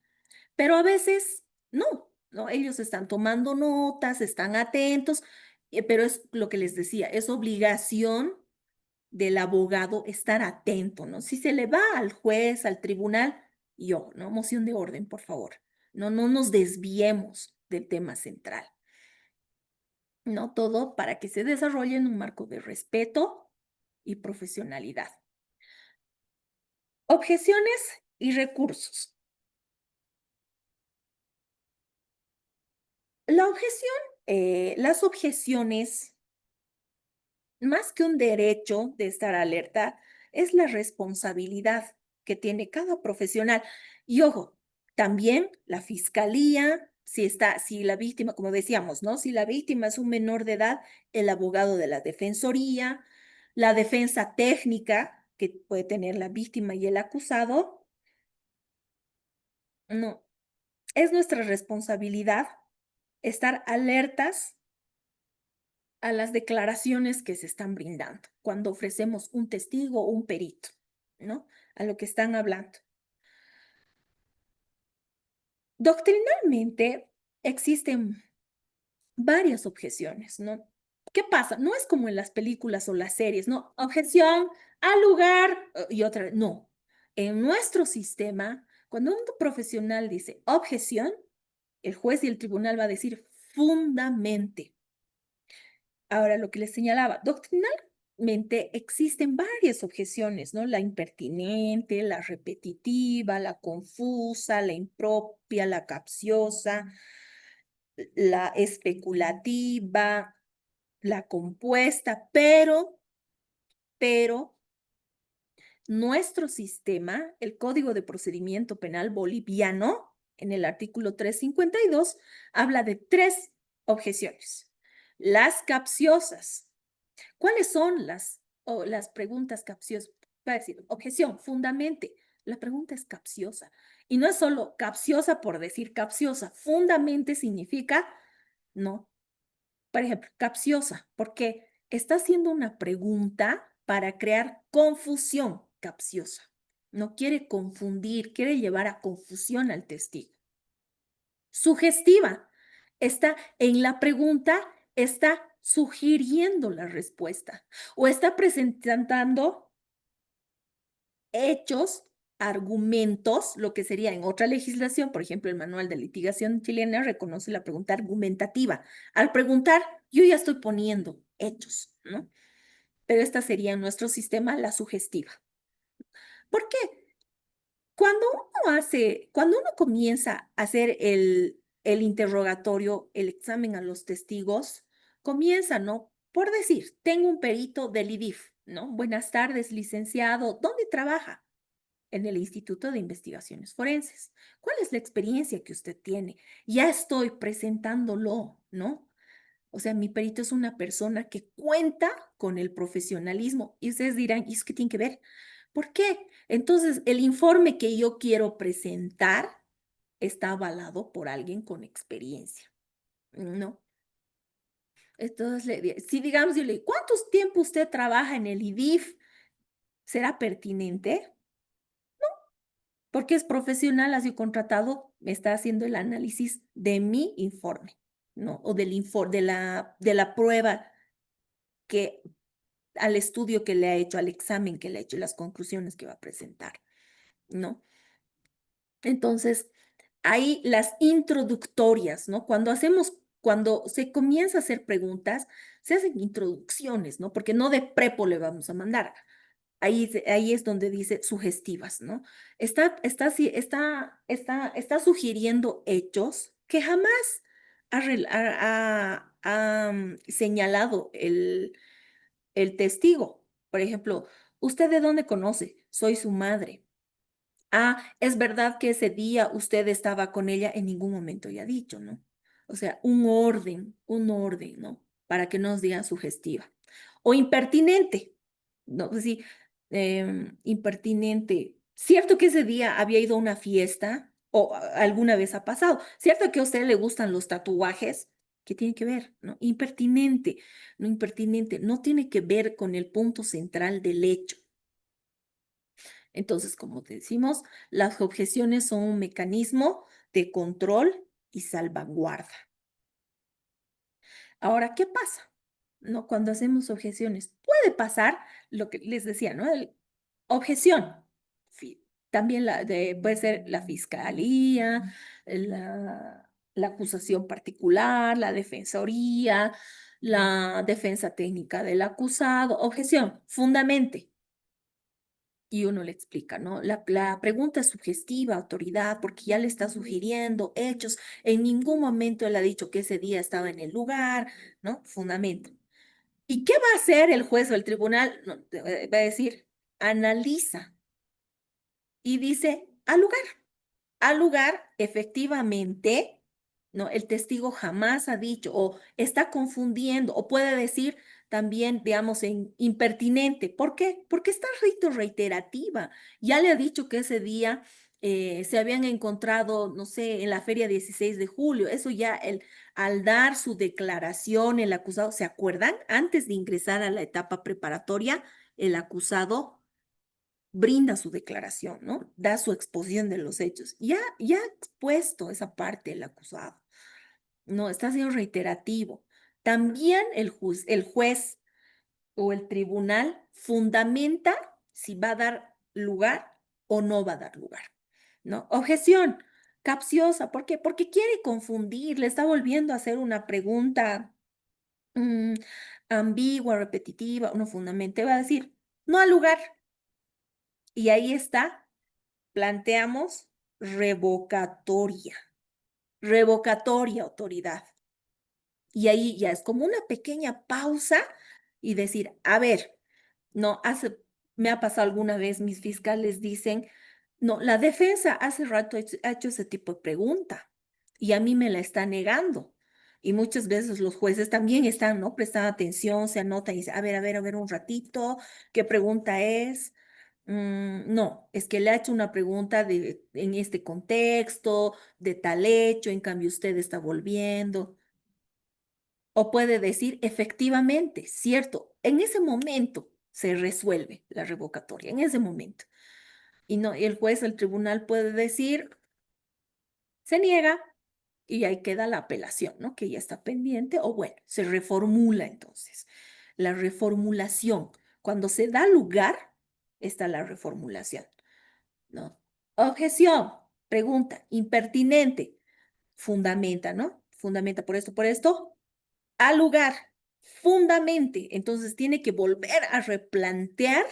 [SPEAKER 2] Pero a veces no, ¿no? Ellos están tomando notas, están atentos, pero es lo que les decía, es obligación del abogado estar atento, ¿no? Si se le va al juez, al tribunal, ¿no? Moción de orden, por favor. No nos desviemos del tema central. ¿No? Todo para que se desarrolle en un marco de respeto y profesionalidad. Objeciones y recursos. Las objeciones, más que un derecho de estar alerta, es la responsabilidad que tiene cada profesional. Y ojo, también la fiscalía, si la víctima, como decíamos, ¿no? Si la víctima es un menor de edad, el abogado de la defensoría, la defensa técnica que puede tener la víctima y el acusado, no, es nuestra responsabilidad estar alertas a las declaraciones que se están brindando cuando ofrecemos un testigo o un perito, ¿no? A lo que están hablando. Doctrinalmente existen varias objeciones, ¿no? ¿Qué pasa? No es como en las películas o las series, ¿no? Objeción al lugar y otra, no. En nuestro sistema, cuando un profesional dice objeción, el juez y el tribunal va a decir fundamente. Ahora, lo que les señalaba, doctrinalmente existen varias objeciones, ¿no? La impertinente, la repetitiva, la confusa, la impropia, la capciosa, la especulativa, la compuesta, pero nuestro sistema, el Código de Procedimiento Penal boliviano, en el artículo 352, habla de tres objeciones. Las capciosas. ¿Cuáles son las preguntas capciosas? Va a decir, objeción, fundamente. La pregunta es capciosa. Y no es solo capciosa por decir capciosa. Fundamente significa, no. Por ejemplo, capciosa, porque está haciendo una pregunta para crear confusión capciosa. No quiere confundir, quiere llevar a confusión al testigo. Sugestiva. Está en la pregunta, está sugiriendo la respuesta o está presentando hechos, argumentos, lo que sería en otra legislación, por ejemplo, el Manual de Litigación chilena reconoce la pregunta argumentativa. Al preguntar, yo ya estoy poniendo hechos, ¿no? Pero esta sería en nuestro sistema la sugestiva. ¿Por qué? Cuando uno comienza a hacer el interrogatorio, el examen a los testigos, comienza, ¿no? Por decir, tengo un perito del IDIF, ¿no? Buenas tardes, licenciado. ¿Dónde trabaja? En el Instituto de Investigaciones Forenses. ¿Cuál es la experiencia que usted tiene? Ya estoy presentándolo, ¿no? O sea, mi perito es una persona que cuenta con el profesionalismo. Y ustedes dirán, ¿y eso qué tiene que ver? ¿Por qué? Entonces, el informe que yo quiero presentar está avalado por alguien con experiencia, ¿no? Entonces, si digamos, yo le digo, ¿cuánto tiempo usted trabaja en el IDIF? ¿Será pertinente? Porque es profesional, ha sido contratado, me está haciendo el análisis de mi informe, ¿no? O de la prueba que al estudio que le ha hecho, al examen que le ha hecho, las conclusiones que va a presentar, ¿no? Entonces, hay las introductorias, ¿no? Cuando se comienza a hacer preguntas, se hacen introducciones, ¿no? Porque no de prepo le vamos a mandar. Ahí es donde dice sugestivas, ¿no? Está sugiriendo hechos que jamás ha señalado el testigo. Por ejemplo, ¿usted de dónde conoce? Soy su madre. Ah, es verdad que ese día usted estaba con ella, en ningún momento ya ha dicho, ¿no? O sea, un orden, ¿no? Para que nos digan sugestiva. O impertinente, ¿no? Pues sí, impertinente. Cierto que ese día había ido a una fiesta o alguna vez ha pasado. Cierto que a usted le gustan los tatuajes. ¿Qué tiene que ver? ¿No? Impertinente, no tiene que ver con el punto central del hecho. Entonces, como te decimos, las objeciones son un mecanismo de control y salvaguarda. Ahora, ¿qué pasa? ¿No? Cuando hacemos objeciones, puede pasar lo que les decía, ¿no? Objeción. También puede ser la fiscalía, la acusación particular, la defensoría, la defensa técnica del acusado. Objeción, fundamente. Y uno le explica, ¿no? La pregunta es sugestiva, autoridad, porque ya le está sugiriendo hechos. En ningún momento él ha dicho que ese día estaba en el lugar, ¿no? Fundamento. ¿Y qué va a hacer el juez o el tribunal? No, va a decir, analiza y dice, al lugar, efectivamente, ¿no? El testigo jamás ha dicho o está confundiendo o puede decir también, digamos, en impertinente. ¿Por qué? Porque está reiterativa. Ya le ha dicho que ese día se habían encontrado, no sé, en la feria 16 de julio. Eso ya, al dar su declaración, el acusado, ¿se acuerdan? Antes de ingresar a la etapa preparatoria, el acusado brinda su declaración, ¿no? Da su exposición de los hechos. Ya ha expuesto esa parte el acusado, ¿no? Está siendo reiterativo. También el juez o el tribunal fundamenta si va a dar lugar o no va a dar lugar, ¿no? Objeción capciosa, ¿por qué? Porque quiere confundir, le está volviendo a hacer una pregunta mm, ambigua, repetitiva, no fundamente, va a decir, no al lugar. Y ahí está, planteamos revocatoria autoridad. Y ahí ya es como una pequeña pausa y decir, a ver, no, me ha pasado alguna vez, mis fiscales dicen, no, la defensa hace rato ha hecho ese tipo de pregunta y a mí me la está negando. Y muchas veces los jueces también están, ¿no? Prestando atención, se anotan y dicen, a ver, un ratito, ¿qué pregunta es? No, es que le ha hecho una pregunta en este contexto, de tal hecho, en cambio usted está volviendo. O puede decir, efectivamente, cierto, en ese momento se resuelve la revocatoria, en ese momento. Y no, el juez, el tribunal puede decir, se niega y ahí queda la apelación, ¿no? Que ya está pendiente, o bueno, se reformula entonces. La reformulación, cuando se da lugar, está la reformulación, ¿no? Objeción, pregunta, impertinente, fundamenta, ¿no? Fundamenta por esto, al lugar, fundamente. Entonces tiene que volver a replantear,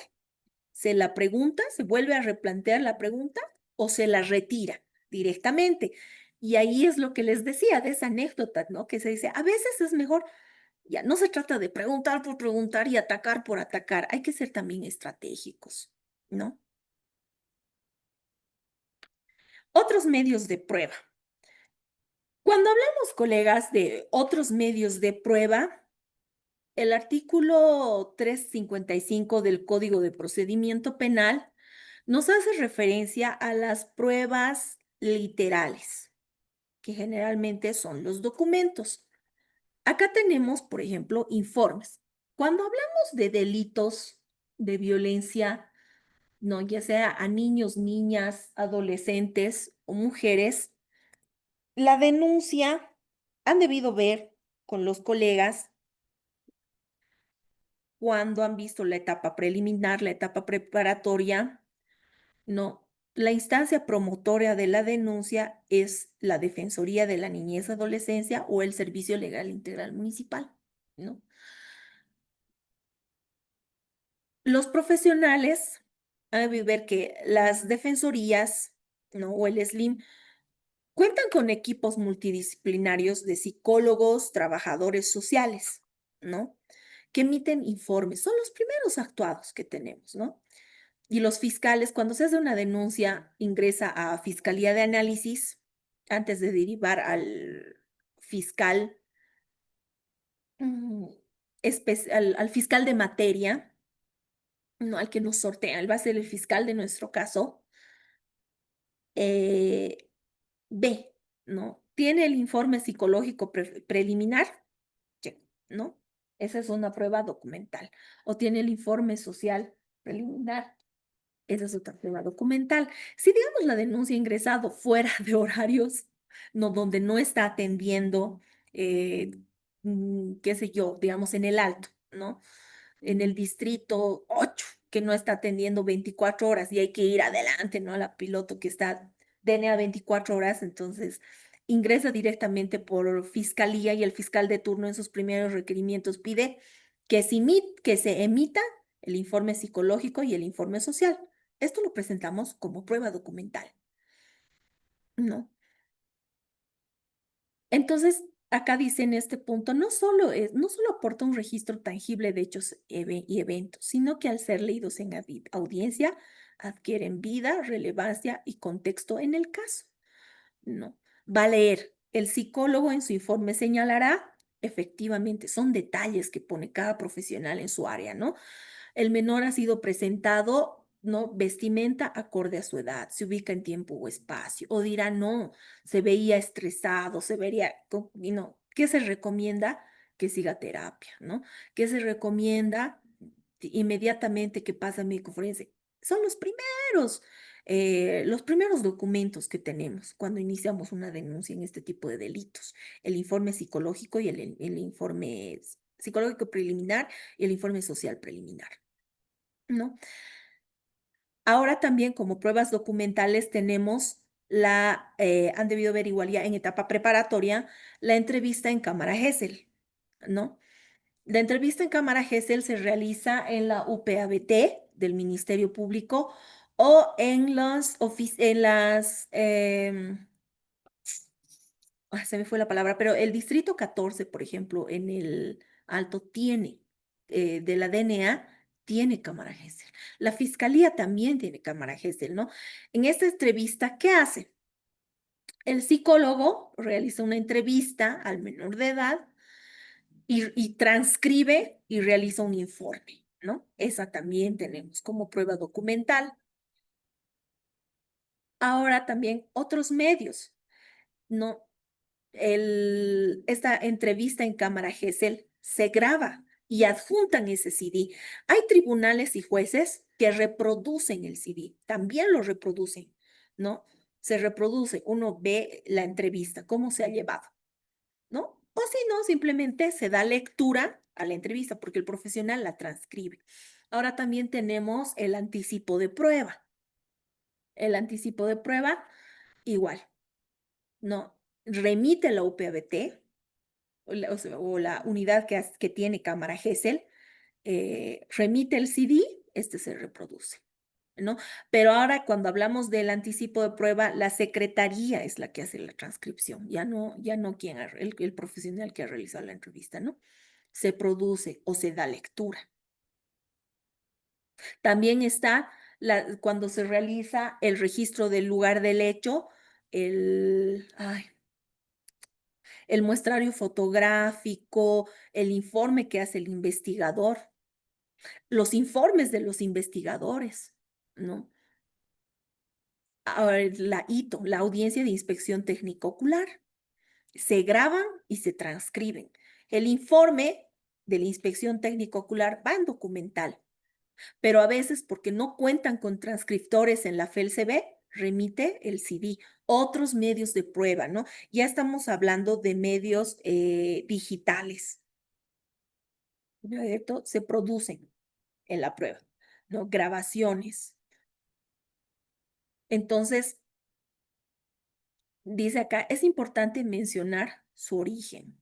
[SPEAKER 2] se la pregunta, se vuelve a replantear la pregunta o se la retira directamente. Y ahí es lo que les decía de esa anécdota, ¿no? Que se dice, a veces es mejor, ya no se trata de preguntar por preguntar y atacar por atacar, hay que ser también estratégicos, ¿no? Otros medios de prueba. Cuando hablamos, colegas, de otros medios de prueba, el artículo 355 del Código de Procedimiento Penal nos hace referencia a las pruebas literales, que generalmente son los documentos. Acá tenemos, por ejemplo, informes. Cuando hablamos de delitos de violencia, no, ya sea a niños, niñas, adolescentes o mujeres, la denuncia han debido ver con los colegas cuando han visto la etapa preliminar, la etapa preparatoria, no. La instancia promotora de la denuncia es la Defensoría de la Niñez y Adolescencia o el Servicio Legal Integral Municipal, ¿no? Los profesionales han de ver que las defensorías, ¿no? O el SLIM cuentan con equipos multidisciplinarios de psicólogos, trabajadores sociales, ¿no? Que emiten informes. Son los primeros actuados que tenemos, ¿no? Y los fiscales, cuando se hace una denuncia, ingresa a Fiscalía de Análisis antes de derivar al fiscal, mm, al fiscal de materia, no al que nos sortea, él va a ser el fiscal de nuestro caso. eh, B, ¿no? ¿Tiene el informe psicológico preliminar? Check, ¿no? Esa es una prueba documental. ¿O tiene el informe social preliminar? Esa es otra prueba documental. Si, digamos, la denuncia ha ingresado fuera de horarios, no, donde no está atendiendo, eh, qué sé yo, digamos, en el Alto, ¿no? En el distrito 8 que no está atendiendo 24 horas y hay que ir adelante, ¿no? A la piloto que está DNA 24 horas, entonces ingresa directamente por fiscalía y el fiscal de turno en sus primeros requerimientos pide que se emita el informe psicológico y el informe social Esto lo presentamos como prueba documental, ¿no? Entonces, acá dice en este punto, no solo aporta un registro tangible de hechos y eventos, sino que al ser leídos en audiencia, adquieren vida, relevancia y contexto en el caso, ¿no? Va a leer, el psicólogo en su informe señalará, efectivamente, son detalles que pone cada profesional en su área, ¿no? El menor ha sido presentado, ¿no? Vestimenta acorde a su edad, se ubica en tiempo o espacio, o dirá, no, se veía estresado, se vería, ¿no? ¿Qué se recomienda? Que siga terapia, ¿no? ¿Qué se recomienda? Inmediatamente que pasa a médico forense. Son los primeros documentos que tenemos cuando iniciamos una denuncia en este tipo de delitos. El informe psicológico y el informe psicológico preliminar y el informe social preliminar. ¿No? Ahora también como pruebas documentales tenemos han debido ver igual ya en etapa preparatoria, la entrevista en cámara Gesell, ¿no? La entrevista en cámara Gesell se realiza en la UPABT del Ministerio Público o en se me fue la palabra, pero el Distrito 14, por ejemplo, en el Alto tiene, de la DNA, tiene cámara Gesell. La Fiscalía también tiene cámara Gesell, ¿no? En esta entrevista, ¿qué hace? El psicólogo realiza una entrevista al menor de edad y transcribe y realiza un informe, ¿no? Esa también tenemos como prueba documental. Ahora también otros medios, ¿no? Esta entrevista en cámara Gesell se graba y adjuntan ese CD. Hay tribunales y jueces que reproducen el CD, también lo reproducen, ¿no? Se reproduce, uno ve la entrevista, cómo se ha llevado, ¿no? O si no, simplemente se da lectura a la entrevista porque el profesional la transcribe. Ahora también tenemos el anticipo de prueba. El anticipo de prueba, igual, ¿no? Remite la UPABT o la unidad que tiene cámara Gesell, remite el CD, este se reproduce, ¿no? Pero ahora cuando hablamos del anticipo de prueba, la secretaría es la que hace la transcripción, ya no el profesional que ha realizado la entrevista, ¿no? Se produce o se da lectura. También está cuando se realiza el registro del lugar del hecho, el muestrario fotográfico, el informe que hace el investigador, los informes de los investigadores, ¿no? Ahora, la ITO, la Audiencia de Inspección Técnico Ocular, se graban y se transcriben. El informe de la Inspección Técnico Ocular va en documental, pero a veces porque no cuentan con transcriptores en la FELCB, remite el CD. Otros medios de prueba, ¿no? Ya estamos hablando de medios digitales, ¿cierto? Se producen en la prueba, ¿no? Grabaciones. Entonces, dice acá, es importante mencionar su origen.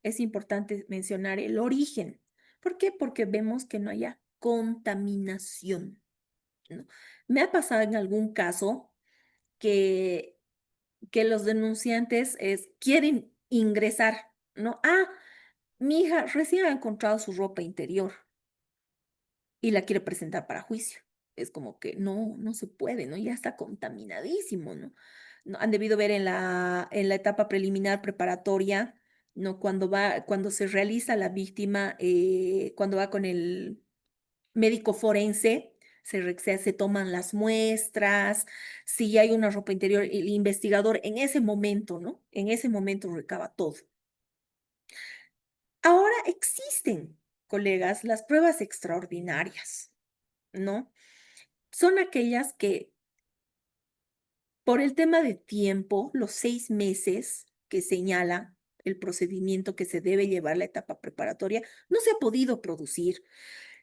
[SPEAKER 2] Es importante mencionar el origen. ¿Por qué? Porque vemos que no haya contaminación, ¿no? Me ha pasado en algún caso que, que los denunciantes quieren ingresar, ¿no? Ah, mi hija recién ha encontrado su ropa interior y la quiere presentar para juicio. Es como que no se puede, ¿no? Ya está contaminadísimo, ¿no? Han debido ver en la etapa preliminar preparatoria, ¿no? Cuando se realiza la víctima, cuando va con el médico forense, se toman las muestras, si hay una ropa interior, el investigador en ese momento, ¿no? En ese momento recaba todo. Ahora existen, colegas, las pruebas extraordinarias, ¿no? Son aquellas que por el tema de tiempo, los 6 meses que señala el procedimiento que se debe llevar la etapa preparatoria, no se ha podido producir.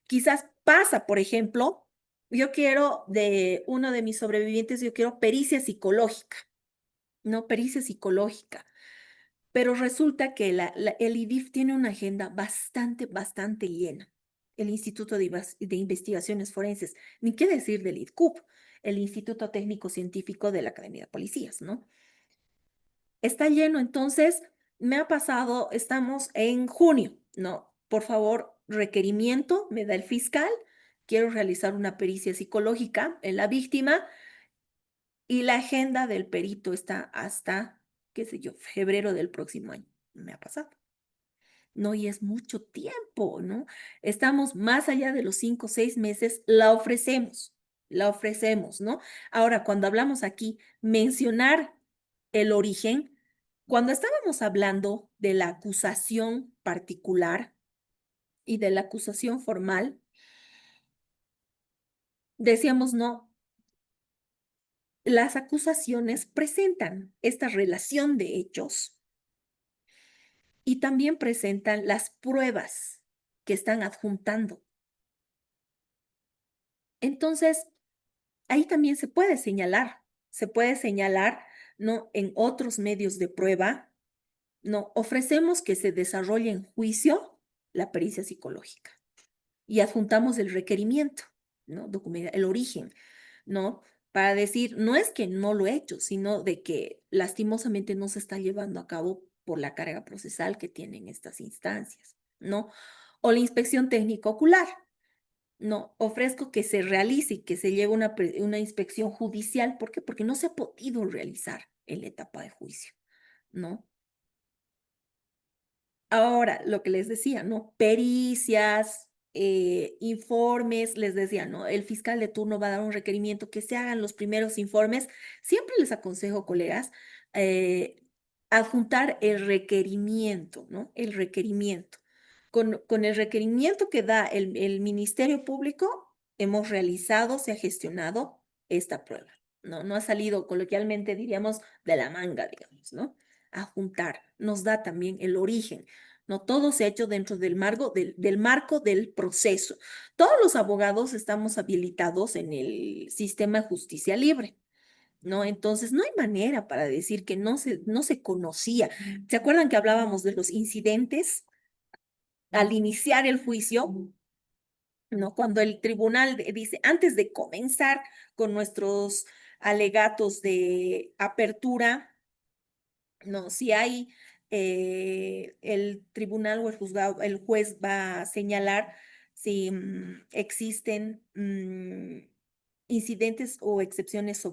[SPEAKER 2] Quizás pasa, por ejemplo, yo quiero de uno de mis sobrevivientes, yo quiero pericia psicológica, ¿no? Pericia psicológica. Pero resulta que el IDIF tiene una agenda bastante llena. el Instituto de Investigaciones Forenses, ni qué decir del IDCUP, el Instituto Técnico Científico de la Academia de Policías, ¿no? Está lleno, entonces me ha pasado, estamos en junio, ¿no? Por favor, requerimiento, me da el fiscal, quiero realizar una pericia psicológica en la víctima y la agenda del perito está hasta, qué sé yo, febrero del próximo año. Me ha pasado. No, y es mucho tiempo, ¿no? Estamos más allá de los 5 o 6 meses, la ofrecemos, ¿no? Ahora, cuando hablamos aquí, mencionar el origen, cuando estábamos hablando de la acusación particular y de la acusación formal, decíamos, no, las acusaciones presentan esta relación de hechos y también presentan las pruebas que están adjuntando. Entonces, ahí también se puede señalar, ¿no? En otros medios de prueba, ¿no? Ofrecemos que se desarrolle en juicio la pericia psicológica y adjuntamos el requerimiento, ¿no? Documenta el origen, ¿no? Para decir, no es que no lo he hecho, sino de que lastimosamente no se está llevando a cabo por la carga procesal que tienen estas instancias, ¿no? O la inspección técnico ocular. No, ofrezco que se realice y que se lleve una inspección judicial. ¿Por qué? Porque no se ha podido realizar en la etapa de juicio, ¿no? Ahora, lo que les decía, ¿no? Pericias, informes, les decía, ¿no? El fiscal de turno va a dar un requerimiento que se hagan los primeros informes. Siempre les aconsejo, colegas, eh, adjuntar el requerimiento, ¿no? El requerimiento. Con el requerimiento que da el Ministerio Público, hemos realizado, se ha gestionado esta prueba, ¿no? No ha salido, coloquialmente diríamos, de la manga, digamos, ¿no? Adjuntar, nos da también el origen. No todo se ha hecho dentro del marco del proceso. Todos los abogados estamos habilitados en el sistema de justicia libre, ¿no? Entonces, no hay manera para decir que no se conocía. ¿Se acuerdan que hablábamos de los incidentes al iniciar el juicio? ¿No? Cuando el tribunal dice, antes de comenzar con nuestros alegatos de apertura, no, si hay el tribunal o el juzgado, el juez va a señalar si existen incidentes o excepciones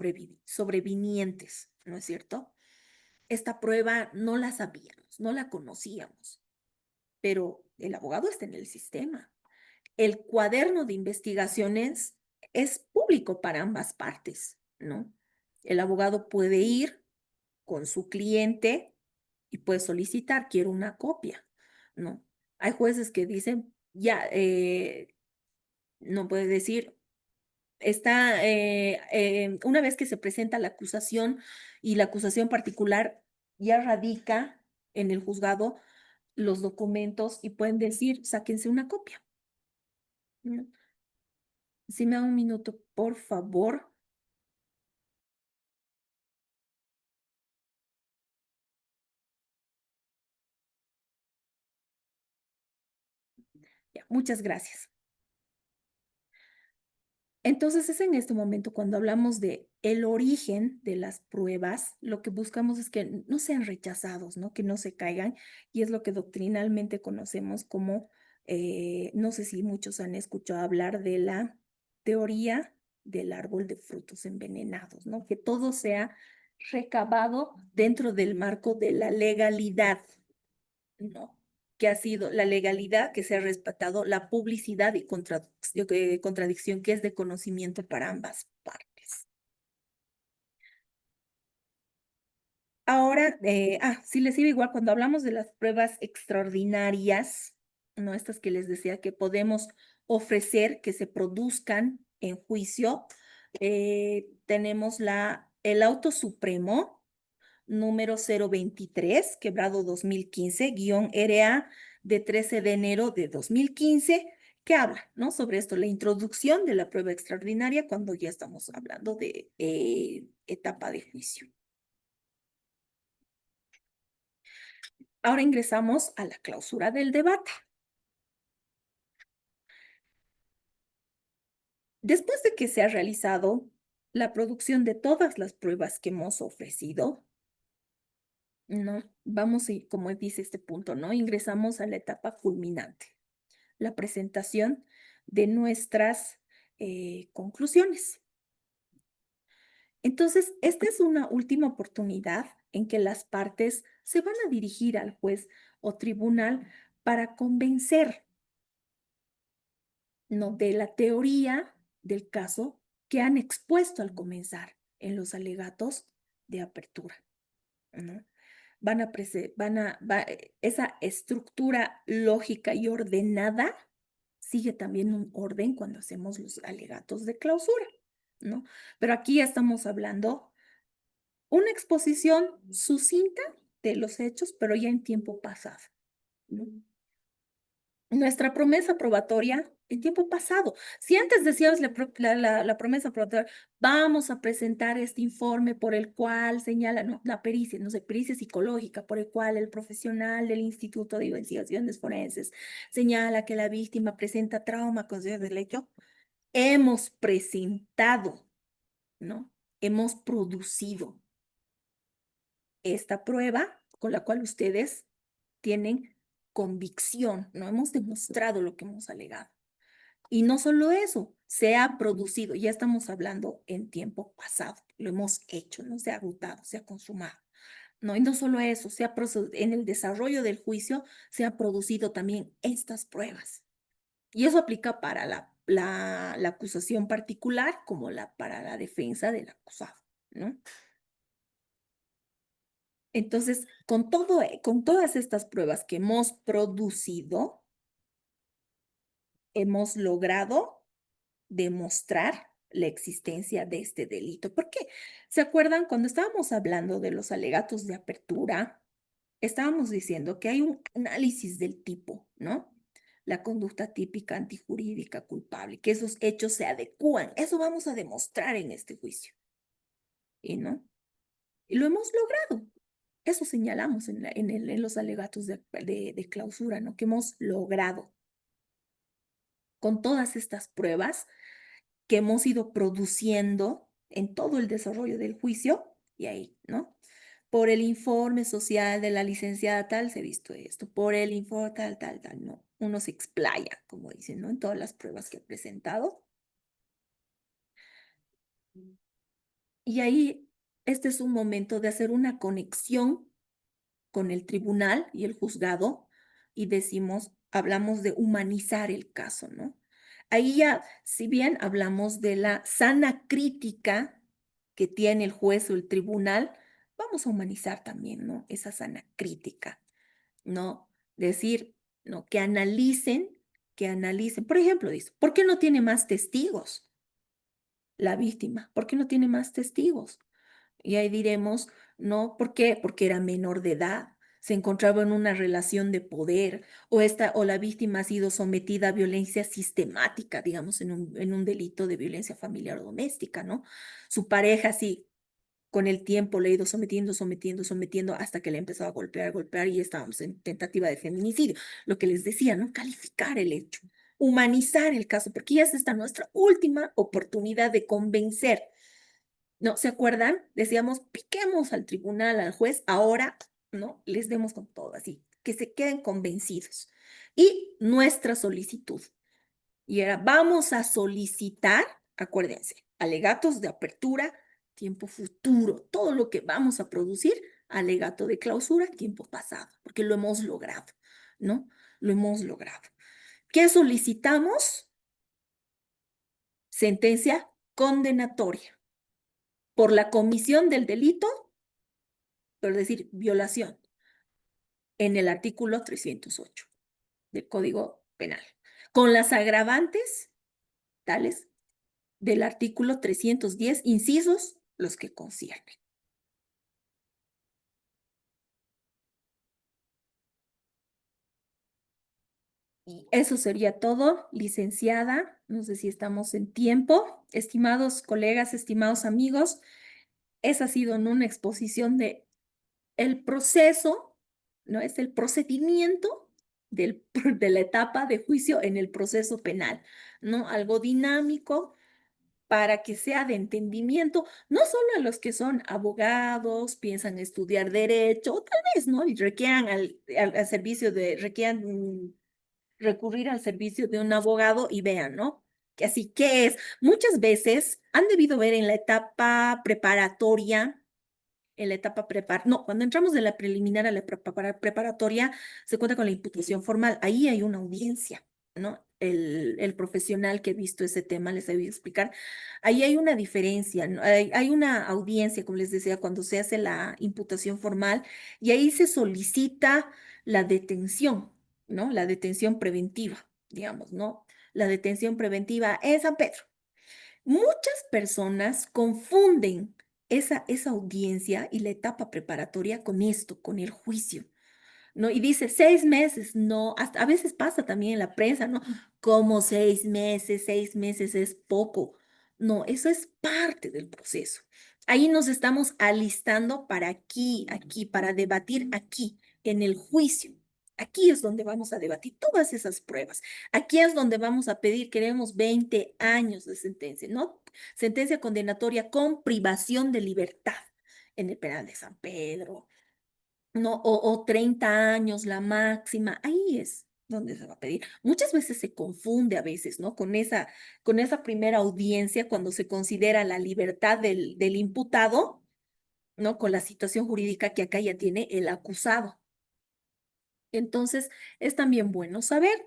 [SPEAKER 2] sobrevinientes, ¿no es cierto? Esta prueba no la sabíamos, no la conocíamos, pero el abogado está en el sistema. El cuaderno de investigaciones es público para ambas partes, ¿no? El abogado puede ir con su cliente y puede solicitar, quiero una copia, ¿no? Hay jueces que dicen, ya, no puede decir, una vez que se presenta la acusación y la acusación particular ya radica en el juzgado los documentos y pueden decir, sáquense una copia, ¿no? Si me da un minuto, por favor. Ya, muchas gracias. Entonces es en este momento cuando hablamos de el origen de las pruebas, lo que buscamos es que no sean rechazados, ¿no? Que no se caigan, y es lo que doctrinalmente conocemos como, no sé si muchos han escuchado hablar de la teoría del árbol de frutos envenenados, ¿no? Que todo sea recabado dentro del marco de la legalidad, ¿no? Que ha sido la legalidad, que se ha respetado la publicidad y contradicción que es de conocimiento para ambas partes. Ahora, sí les iba igual, cuando hablamos de las pruebas extraordinarias, ¿no? Estas que les decía que podemos ofrecer que se produzcan en juicio, tenemos el auto supremo número 023, quebrado 2015, guión RA de 13 de enero de 2015, que habla, ¿no? Sobre esto, la introducción de la prueba extraordinaria cuando ya estamos hablando de etapa de juicio. Ahora ingresamos a la clausura del debate. Después de que se ha realizado la producción de todas las pruebas que hemos ofrecido, ¿no? Vamos, y como dice este punto, ¿no? Ingresamos a la etapa culminante, la presentación de nuestras conclusiones. Entonces, esta es una última oportunidad en que las partes se van a dirigir al juez o tribunal para convencer, ¿no? De la teoría del caso que han expuesto al comenzar en los alegatos de apertura, ¿no? Esa estructura lógica y ordenada sigue también un orden cuando hacemos los alegatos de clausura, ¿no? Pero aquí ya estamos hablando una exposición sucinta de los hechos, pero ya en tiempo pasado, ¿no? Nuestra promesa probatoria en tiempo pasado. Si antes decíamos la promesa probatoria, vamos a presentar este informe por el cual señala, no, la pericia, no sé, pericia psicológica, por el cual el profesional del Instituto de Investigaciones Forenses señala que la víctima presenta trauma consecuencia del hecho, hemos presentado, ¿no? Hemos producido esta prueba con la cual ustedes tienen convicción, no hemos demostrado lo que hemos alegado. Y no solo eso, se ha producido, ya estamos hablando en tiempo pasado, lo hemos hecho, no se ha agotado, se ha consumado. No, y no solo eso, en el desarrollo del juicio se han producido también estas pruebas. Y eso aplica para la acusación particular como para la defensa del acusado, ¿no? Entonces, con todas estas pruebas que hemos producido, hemos logrado demostrar la existencia de este delito. ¿Por qué? ¿Se acuerdan cuando estábamos hablando de los alegatos de apertura? Estábamos diciendo que hay un análisis del tipo, ¿no? La conducta típica antijurídica culpable, que esos hechos se adecúan. Eso vamos a demostrar en este juicio. ¿Y no? Y lo hemos logrado. Eso señalamos en los alegatos de clausura, ¿no? Que hemos logrado con todas estas pruebas que hemos ido produciendo en todo el desarrollo del juicio, y ahí, ¿no? Por el informe social de la licenciada tal se ha visto esto, por el informe tal, tal, tal, ¿no? Uno se explaya, como dicen, ¿no? En todas las pruebas que ha presentado. Y ahí, este es un momento de hacer una conexión con el tribunal y el juzgado y decimos, hablamos de humanizar el caso, ¿no? Ahí ya, si bien hablamos de la sana crítica que tiene el juez o el tribunal, vamos a humanizar también, ¿no? Esa sana crítica, ¿no? Decir, ¿no? Que analicen. Por ejemplo, dice, ¿por qué no tiene más testigos la víctima? ¿Por qué no tiene más testigos? Y ahí diremos, ¿no? ¿Por qué? Porque era menor de edad, se encontraba en una relación de poder, o la víctima ha sido sometida a violencia sistemática, digamos, en un delito de violencia familiar o doméstica, ¿no? Su pareja, sí, con el tiempo le ha ido sometiendo, hasta que le empezó a golpear, y estábamos en tentativa de feminicidio. Lo que les decía, ¿no? Calificar el hecho, humanizar el caso, porque ya es esta nuestra última oportunidad de convencer. ¿No? ¿Se acuerdan? Decíamos, piquemos al tribunal, al juez, ahora, ¿no? Les demos con todo, así, que se queden convencidos. Y nuestra solicitud. Y era, vamos a solicitar, acuérdense, alegatos de apertura, tiempo futuro, todo lo que vamos a producir, alegato de clausura, tiempo pasado, porque lo hemos logrado, ¿no? Lo hemos logrado. ¿Qué solicitamos? Sentencia condenatoria por la comisión del delito, es decir, violación, en el artículo 308 del Código Penal, con las agravantes tales del artículo 310, incisos, los que conciernen. Y eso sería todo, licenciada. No sé si estamos en tiempo. Estimados colegas, estimados amigos, esa ha sido una exposición de el proceso, ¿no? Es el procedimiento de la etapa de juicio en el proceso penal, ¿no? Algo dinámico, para que sea de entendimiento, no solo a los que son abogados, piensan estudiar derecho, o tal vez, ¿no? Y requieran al servicio requieran recurrir al servicio de un abogado y vean, ¿no? Que así que es, muchas veces han debido ver en la etapa preparatoria, no, cuando entramos de la preliminar a la preparatoria, se cuenta con la imputación formal. Ahí hay una audiencia, ¿no? El profesional que ha visto ese tema les voy a explicar. Ahí hay una diferencia, ¿no? Hay una audiencia, como les decía, cuando se hace la imputación formal y ahí se solicita la detención, ¿no? La detención preventiva, digamos, ¿no? La detención preventiva en San Pedro. Muchas personas confunden esa audiencia y la etapa preparatoria con esto, con el juicio. ¿No? Y dice 6 meses, no, hasta a veces pasa también en la prensa, ¿no? Como 6 meses, 6 meses es poco. No, eso es parte del proceso. Ahí nos estamos alistando para aquí, para debatir aquí, en el juicio. Aquí es donde vamos a debatir todas esas pruebas. Aquí es donde vamos a pedir, queremos 20 años de sentencia, ¿no? Sentencia condenatoria con privación de libertad en el penal de San Pedro, no, o 30 años la máxima, ahí es donde se va a pedir. Muchas veces se confunde a veces, ¿no? Con esa primera audiencia cuando se considera la libertad del imputado, ¿no? Con la situación jurídica que acá ya tiene el acusado. Entonces, es también bueno saber.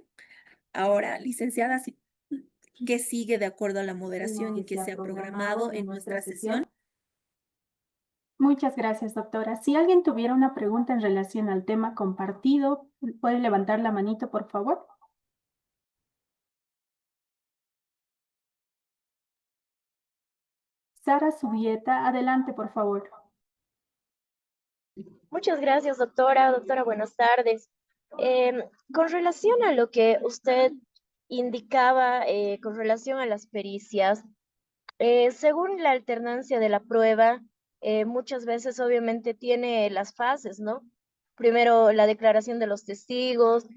[SPEAKER 2] Ahora, licenciada, ¿qué sigue de acuerdo a la moderación y que se ha programado en nuestra sesión?
[SPEAKER 1] Muchas gracias, doctora. Si alguien tuviera una pregunta en relación al tema compartido, puede levantar la manito, por favor. Sara Subieta, adelante, por favor.
[SPEAKER 3] Muchas gracias, doctora. Doctora, buenas tardes. Con relación a lo que usted indicaba, con relación a las pericias, según la alternancia de la prueba, muchas veces obviamente tiene las fases, ¿no? Primero la declaración de los testigos,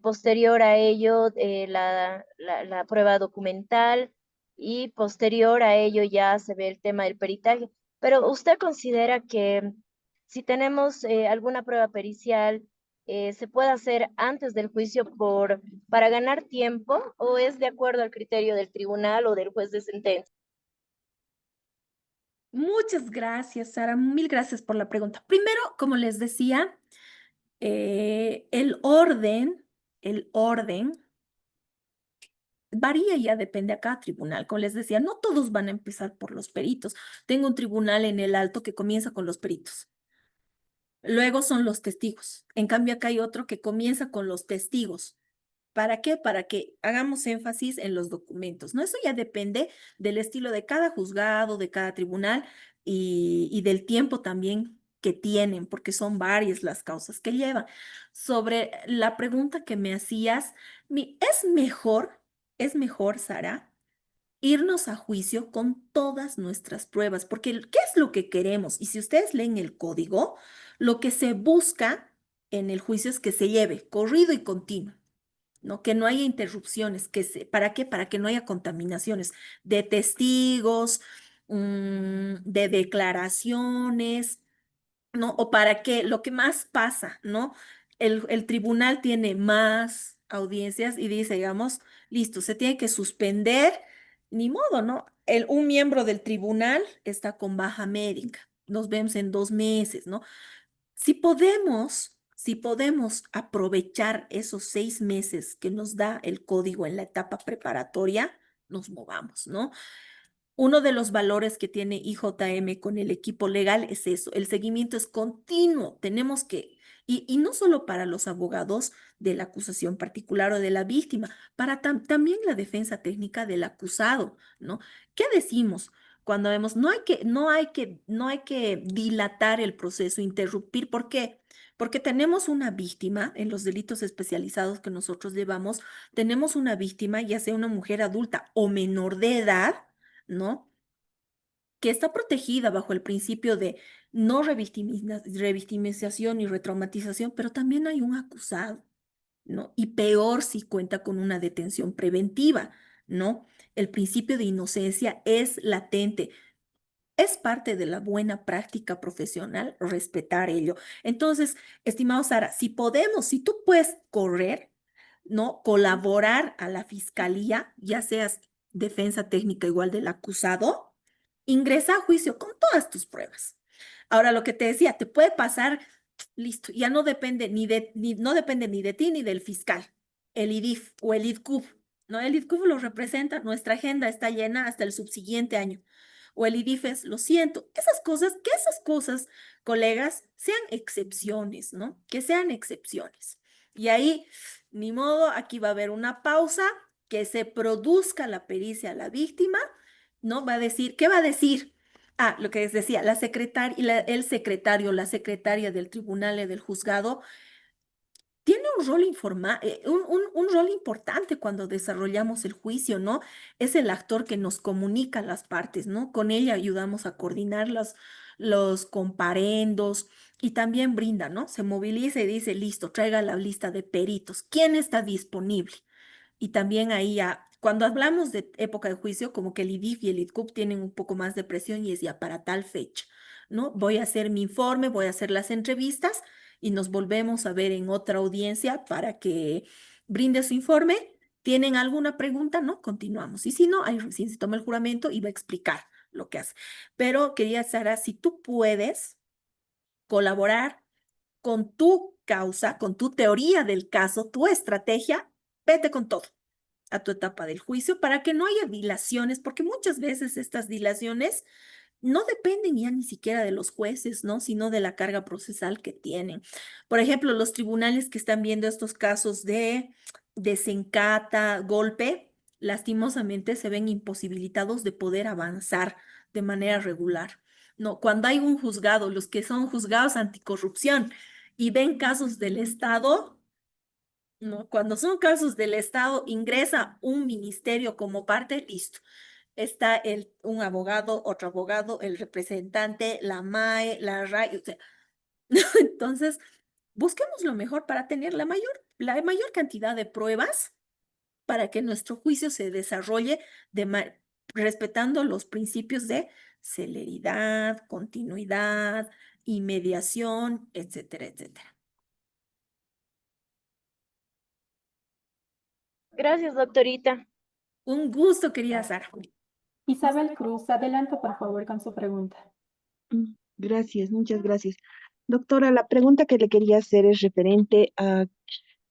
[SPEAKER 3] posterior a ello la prueba documental y posterior a ello ya se ve el tema del peritaje. Pero ¿usted considera que si tenemos alguna prueba pericial, se puede hacer antes del juicio para ganar tiempo o es de acuerdo al criterio del tribunal o del juez de sentencia?
[SPEAKER 2] Muchas gracias, Sara. Mil gracias por la pregunta. Primero, como les decía, el orden varía, ya depende a cada tribunal. Como les decía, no todos van a empezar por los peritos. Tengo un tribunal en el Alto que comienza con los peritos. Luego son los testigos. En cambio, acá hay otro que comienza con los testigos. ¿Para qué? Para que hagamos énfasis en los documentos, ¿no? Eso ya depende del estilo de cada juzgado, de cada tribunal y del tiempo también que tienen, porque son varias las causas que llevan. Sobre la pregunta que me hacías, es mejor, Sara, irnos a juicio con todas nuestras pruebas, porque ¿qué es lo que queremos? Y si ustedes leen el código, lo que se busca en el juicio es que se lleve corrido y continuo. ¿No? Que no haya interrupciones, ¿para qué? Para que no haya contaminaciones de testigos, de declaraciones, ¿no? O para que lo que más pasa, ¿no? El tribunal tiene más audiencias y dice, digamos, listo, se tiene que suspender, ni modo, ¿no? Un miembro del tribunal está con baja médica, nos vemos en 2 meses, ¿no? Si podemos aprovechar esos 6 meses que nos da el código en la etapa preparatoria, nos movamos, ¿no? Uno de los valores que tiene IJM con el equipo legal es eso, el seguimiento es continuo, y no solo para los abogados de la acusación particular o de la víctima, para también la defensa técnica del acusado, ¿no? ¿Qué decimos? Cuando vemos, no hay que dilatar el proceso, interrumpir. ¿Por qué? Porque tenemos una víctima en los delitos especializados que nosotros llevamos, tenemos una víctima, ya sea una mujer adulta o menor de edad, ¿no? Que está protegida bajo el principio de no revictimización y retraumatización, pero también hay un acusado, ¿no? Y peor si cuenta con una detención preventiva, ¿no? el principio de inocencia es latente. Es parte de la buena práctica profesional respetar ello. Entonces, estimado Sara, si podemos, si tú puedes correr, ¿no? Colaborar a la fiscalía, ya seas defensa técnica igual del acusado, ingresa a juicio con todas tus pruebas. Ahora, lo que te decía, te puede pasar, listo, ya no depende no depende ni de ti ni del fiscal, el IDIF o el IDCUB, ¿no? El IDCUB lo representa, nuestra agenda está llena hasta el subsiguiente año. O el IDIFES, lo siento, que esas cosas, colegas, sean excepciones, ¿no? Que sean excepciones. Y ahí, ni modo, aquí va a haber una pausa, que se produzca la pericia a la víctima, ¿no? Va a decir, ¿qué va a decir? Ah, lo que les decía, la secretaria, el secretario, la secretaria del tribunal y del juzgado tiene un rol un rol importante cuando desarrollamos el juicio, ¿no? Es el actor que nos comunica las partes, ¿no? Con ella ayudamos a coordinar los comparendos y también brinda, ¿no? Se moviliza y dice, listo, traiga la lista de peritos. ¿Quién está disponible? Y también ahí ya, cuando hablamos de época de juicio, como que el IDIF y el IDCUB tienen un poco más de presión y es ya para tal fecha, ¿no? Voy a hacer mi informe, voy a hacer las entrevistas y nos volvemos a ver en otra audiencia para que brinde su informe. ¿Tienen alguna pregunta? No, continuamos. Y si no, ahí recién se toma el juramento y va a explicar lo que hace. Pero quería, Sara, si tú puedes colaborar con tu causa, con tu teoría del caso, tu estrategia, vete con todo a tu etapa del juicio para que no haya dilaciones, porque muchas veces estas dilaciones no dependen ya ni siquiera de los jueces, ¿no? Sino de la carga procesal que tienen. Por ejemplo, los tribunales que están viendo estos casos de desencata, golpe, lastimosamente se ven imposibilitados de poder avanzar de manera regular. No, cuando hay un juzgado, los que son juzgados anticorrupción y ven casos del Estado, ¿no? Cuando son casos del Estado, ingresa un ministerio como parte, listo. Está un abogado, otro abogado, el representante, la MAE, la RAI, o sea, entonces, busquemos lo mejor para tener la mayor cantidad de pruebas para que nuestro juicio se desarrolle respetando los principios de celeridad, continuidad, inmediación, etcétera, etcétera.
[SPEAKER 3] Gracias, doctorita.
[SPEAKER 2] Un gusto, querida Sara.
[SPEAKER 1] Isabel Cruz, adelante por favor con su pregunta.
[SPEAKER 4] Gracias, muchas gracias. Doctora, la pregunta que le quería hacer es referente a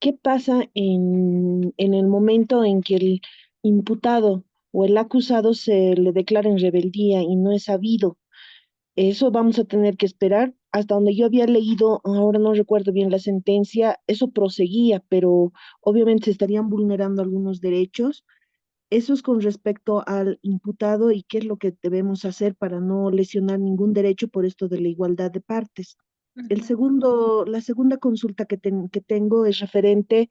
[SPEAKER 4] qué pasa en el momento en que el imputado o el acusado se le declara en rebeldía y no es sabido. Eso vamos a tener que esperar. Hasta donde yo había leído, ahora no recuerdo bien la sentencia, eso proseguía, pero obviamente se estarían vulnerando algunos derechos. Eso es con respecto al imputado y qué es lo que debemos hacer para no lesionar ningún derecho por esto de la igualdad de partes. La segunda consulta que tengo es referente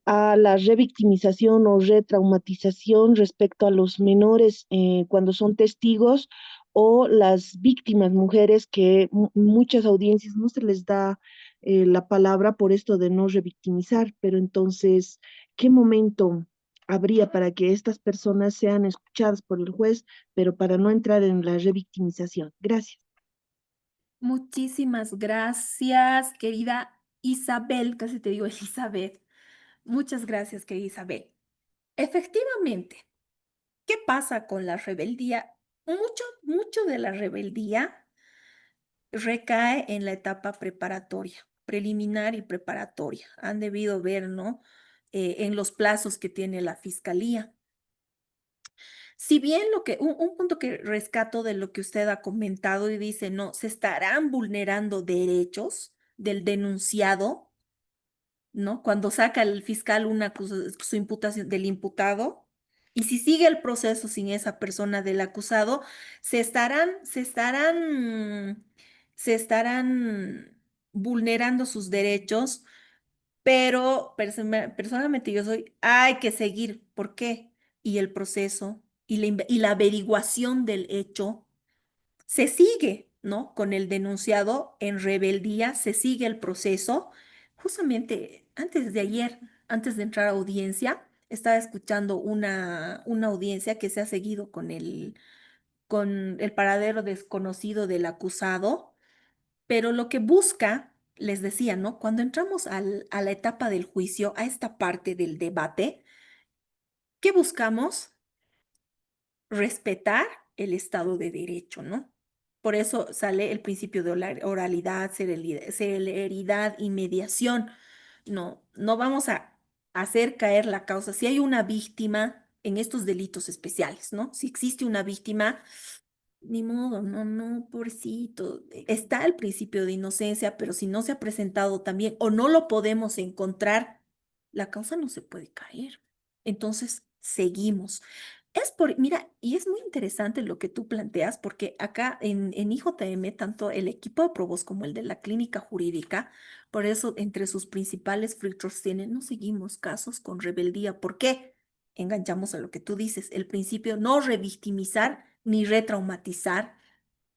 [SPEAKER 4] a la revictimización o retraumatización respecto a los menores cuando son testigos o las víctimas mujeres que muchas audiencias no se les da la palabra por esto de no revictimizar, pero entonces, ¿qué momento habría para que estas personas sean escuchadas por el juez, pero para no entrar en la revictimización? Gracias.
[SPEAKER 2] Muchísimas gracias, querida Isabel, casi te digo Elizabeth. Muchas gracias, querida Isabel. Efectivamente, ¿qué pasa con la rebeldía? Mucho de la rebeldía recae en la etapa preparatoria, preliminar y preparatoria. Han debido ver, ¿no? En los plazos que tiene la fiscalía. Si bien un punto que rescato de lo que usted ha comentado y dice, no, se estarán vulnerando derechos del denunciado, ¿no? Cuando saca el fiscal su imputación del imputado, y si sigue el proceso sin esa persona del acusado, se estarán vulnerando sus derechos, pero personalmente yo hay que seguir. ¿Por qué? Y el proceso y la averiguación del hecho se sigue, ¿no? Con el denunciado en rebeldía, se sigue el proceso. Justamente antes de ayer, antes de entrar a audiencia, estaba escuchando una audiencia que se ha seguido con el paradero desconocido del acusado, pero lo que busca, les decía, ¿no? Cuando entramos a la etapa del juicio, a esta parte del debate, ¿qué buscamos? Respetar el Estado de Derecho, ¿no? Por eso sale el principio de oralidad, celeridad y mediación. No vamos a hacer caer la causa. Si hay una víctima en estos delitos especiales, ¿no? Si existe una víctima, ni modo, no, pobrecito. Está el principio de inocencia, pero si no se ha presentado también o no lo podemos encontrar, la causa no se puede caer. Entonces, seguimos. Mira, y es muy interesante lo que tú planteas, porque acá en IJM, tanto el equipo de probos como el de la clínica jurídica, por eso entre sus principales filtros tienen, no seguimos casos con rebeldía. ¿Por qué? Enganchamos a lo que tú dices, el principio no revictimizar ni retraumatizar,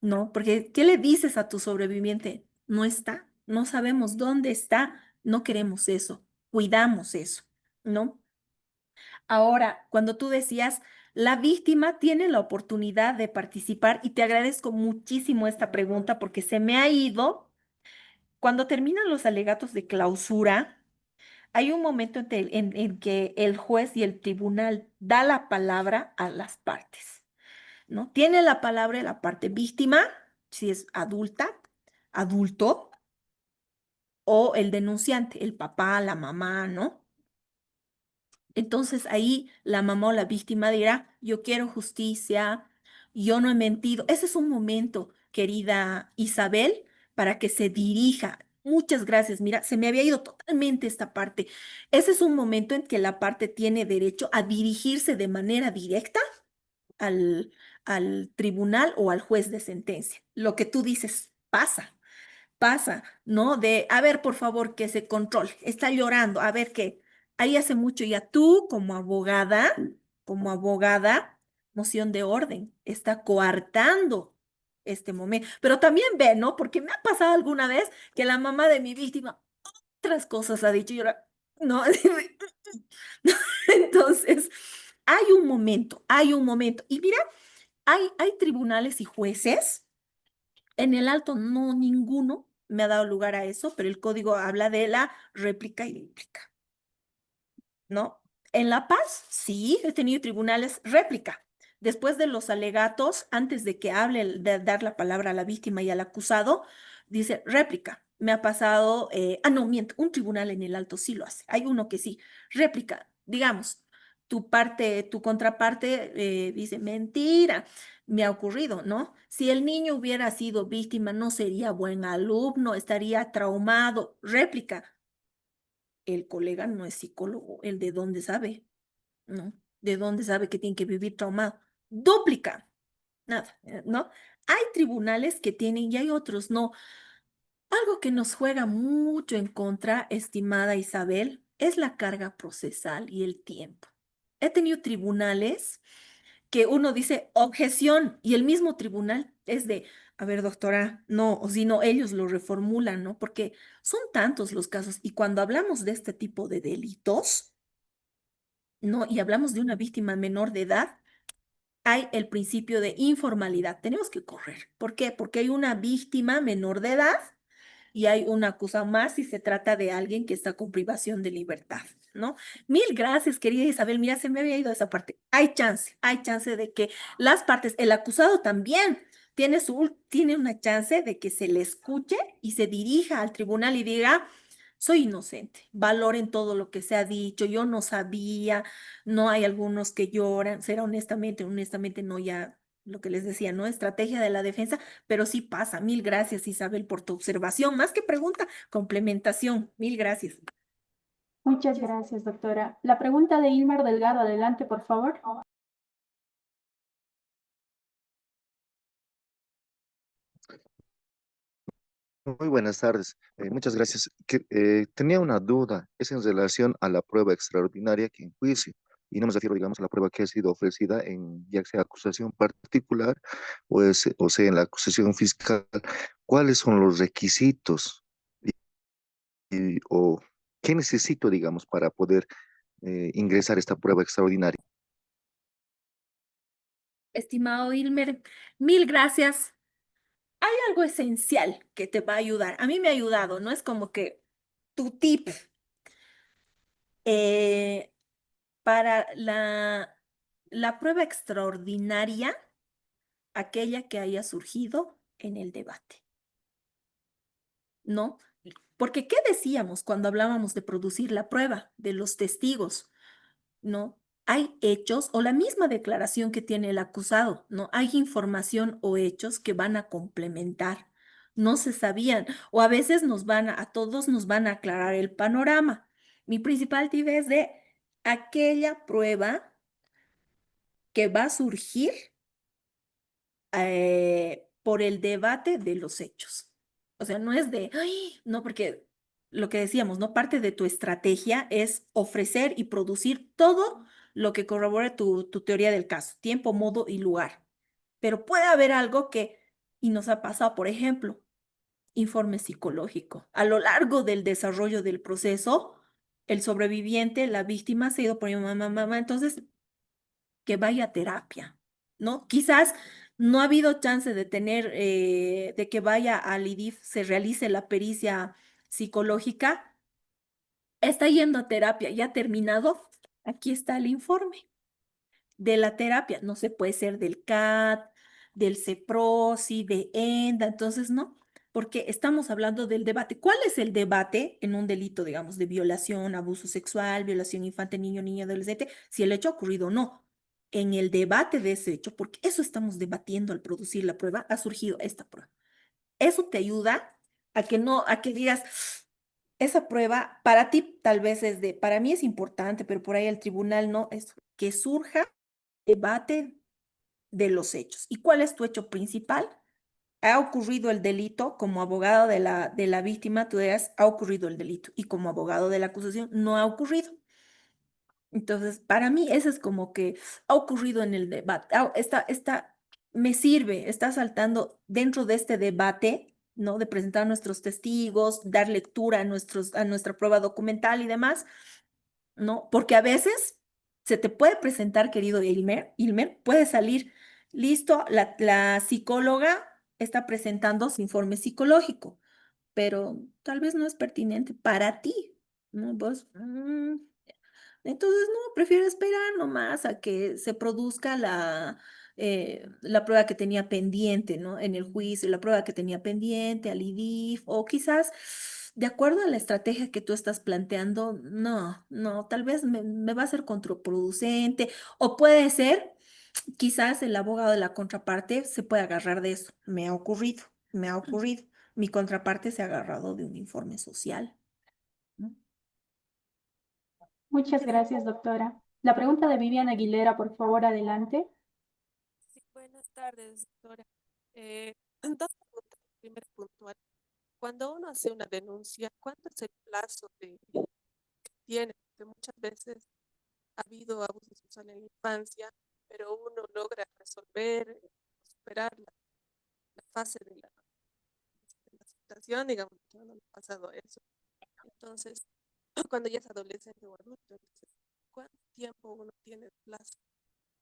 [SPEAKER 2] ¿no? Porque ¿qué le dices a tu sobreviviente? No está, no sabemos dónde está, no queremos eso, cuidamos eso, ¿no? Ahora, cuando tú decías, la víctima tiene la oportunidad de participar y te agradezco muchísimo esta pregunta porque se me ha ido, cuando terminan los alegatos de clausura, hay un momento en que el juez y el tribunal da la palabra a las partes, ¿no? Tiene la palabra la parte víctima, si es adulta, adulto, o el denunciante, el papá, la mamá, ¿no? Entonces ahí la mamá o la víctima dirá, yo quiero justicia, yo no he mentido. Ese es un momento, querida Isabel, para que se dirija. Muchas gracias. Mira, se me había ido totalmente esta parte. Ese es un momento en que la parte tiene derecho a dirigirse de manera directa al, al tribunal o al juez de sentencia. Lo que tú dices pasa, ¿no? De, a ver, por favor, que se controle. Está llorando, a ver qué. Ahí hace mucho ya tú como abogada, moción de orden, está coartando este momento. Pero también ve, ¿no? Porque me ha pasado alguna vez que la mamá de mi víctima otras cosas ha dicho y ahora, no. Entonces, hay un momento. Y mira, hay tribunales y jueces. En el alto, no, ninguno me ha dado lugar a eso, pero el código habla de la réplica y réplica, ¿no? En La Paz, sí, he tenido tribunales réplica. Después de los alegatos, antes de que hable, de dar la palabra a la víctima y al acusado, dice réplica. Me ha pasado, no, miento, un tribunal en el alto sí lo hace. Hay uno que sí, réplica. Digamos, tu contraparte dice mentira. Me ha ocurrido, ¿no? Si el niño hubiera sido víctima, no sería buen alumno, estaría traumado. Réplica, el colega no es psicólogo, el de dónde sabe, ¿no? ¿De dónde sabe que tiene que vivir traumado? Dúplica, nada, ¿no? Hay tribunales que tienen y hay otros no. Algo que nos juega mucho en contra, estimada Isabel, es la carga procesal y el tiempo. He tenido tribunales que uno dice objeción y el mismo tribunal es de, a ver, doctora, no, o si no, ellos lo reformulan, ¿no? Porque son tantos los casos y cuando hablamos de este tipo de delitos, ¿no? Y hablamos de una víctima menor de edad, hay el principio de informalidad. Tenemos que correr. ¿Por qué? Porque hay una víctima menor de edad y hay una cosa más si se trata de alguien que está con privación de libertad, ¿no? Mil gracias, querida Isabel. Mira, se me había ido esa parte. Hay chance de que las partes, el acusado también tiene una chance de que se le escuche y se dirija al tribunal y diga, soy inocente, valoren todo lo que se ha dicho, yo no sabía, no hay algunos que lloran, será honestamente no ya lo que les decía, ¿no? Estrategia de la defensa, pero sí pasa. Mil gracias, Isabel, por tu observación. Más que pregunta, complementación. Mil gracias.
[SPEAKER 1] Muchas gracias, doctora. La pregunta de Ilmar Delgado, adelante, por favor.
[SPEAKER 5] Muy buenas tardes. Muchas gracias. Tenía una duda, es en relación a la prueba extraordinaria que en juicio, y no me refiero, digamos, a la prueba que ha sido ofrecida en ya sea acusación particular o sea en la acusación fiscal. ¿Cuáles son los requisitos o qué necesito, digamos, para poder ingresar esta prueba extraordinaria.
[SPEAKER 2] Estimado Ilmer, mil gracias. Hay algo esencial que te va a ayudar. A mí me ha ayudado, no es como que tu tip eh, para la prueba extraordinaria, aquella que haya surgido en el debate, ¿no? Porque ¿qué decíamos cuando hablábamos de producir la prueba de los testigos? ¿No? Hay hechos o la misma declaración que tiene el acusado, ¿no? Hay información o hechos que van a complementar. No se sabían, o a veces a todos nos van a aclarar el panorama. Mi principal tip es de aquella prueba que va a surgir por el debate de los hechos. O sea, no es de, ay, no, porque lo que decíamos, ¿no? Parte de tu estrategia es ofrecer y producir todo lo que corrobore tu teoría del caso, tiempo, modo y lugar. Pero puede haber algo y nos ha pasado, por ejemplo, informe psicológico. A lo largo del desarrollo del proceso, el sobreviviente, la víctima, se ha ido poniendo mamá, entonces que vaya a terapia, ¿no? Quizás no ha habido chance de de que vaya al IDIF, se realice la pericia psicológica, está yendo a terapia, ya ha terminado, aquí está el informe de la terapia, no se puede ser del CAT, del CEPROSI, de ENDA, entonces no, porque estamos hablando del debate. ¿Cuál es el debate en un delito, digamos, de violación, abuso sexual, violación infantil, niño, niña, adolescente, si el hecho ha ocurrido o no? En el debate de ese hecho, porque eso estamos debatiendo al producir la prueba, ha surgido esta prueba. Eso te ayuda a que digas, esa prueba para ti tal vez para mí es importante, pero por ahí el tribunal no, es que surja debate de los hechos. ¿Y cuál es tu hecho principal? Ha ocurrido el delito, como abogado de la víctima, tú dirás, ha ocurrido el delito, y como abogado de la acusación, no ha ocurrido. Entonces, para mí, eso es como que ha ocurrido en el debate. Me sirve, está saltando dentro de este debate, ¿no? De presentar nuestros testigos, dar lectura a nuestra prueba documental y demás, ¿no? Porque a veces se te puede presentar, querido Ilmer, puede salir, listo, la psicóloga está presentando su informe psicológico, pero tal vez no es pertinente para ti, ¿no? Entonces, no, prefiero esperar nomás a que se produzca la prueba que tenía pendiente, ¿no? En el juicio, la prueba que tenía pendiente al IDIF, o quizás, de acuerdo a la estrategia que tú estás planteando, no, tal vez me va a ser contraproducente, o puede ser, quizás el abogado de la contraparte se puede agarrar de eso. Me ha ocurrido. Mi contraparte se ha agarrado de un informe social, ¿no?
[SPEAKER 1] Muchas gracias, doctora. La pregunta de Vivian Aguilera, por favor, adelante.
[SPEAKER 6] Sí, buenas tardes, doctora. Dos preguntas. Primero, puntual. Cuando uno hace una denuncia, ¿cuánto es el plazo que tiene? Porque muchas veces ha habido abuso sexual en la infancia, pero uno logra resolver, superar la fase de la situación, digamos, que no le ha pasado eso. Entonces, cuando ya es adolescente o adulto, entonces, ¿cuánto tiempo uno tiene de plazo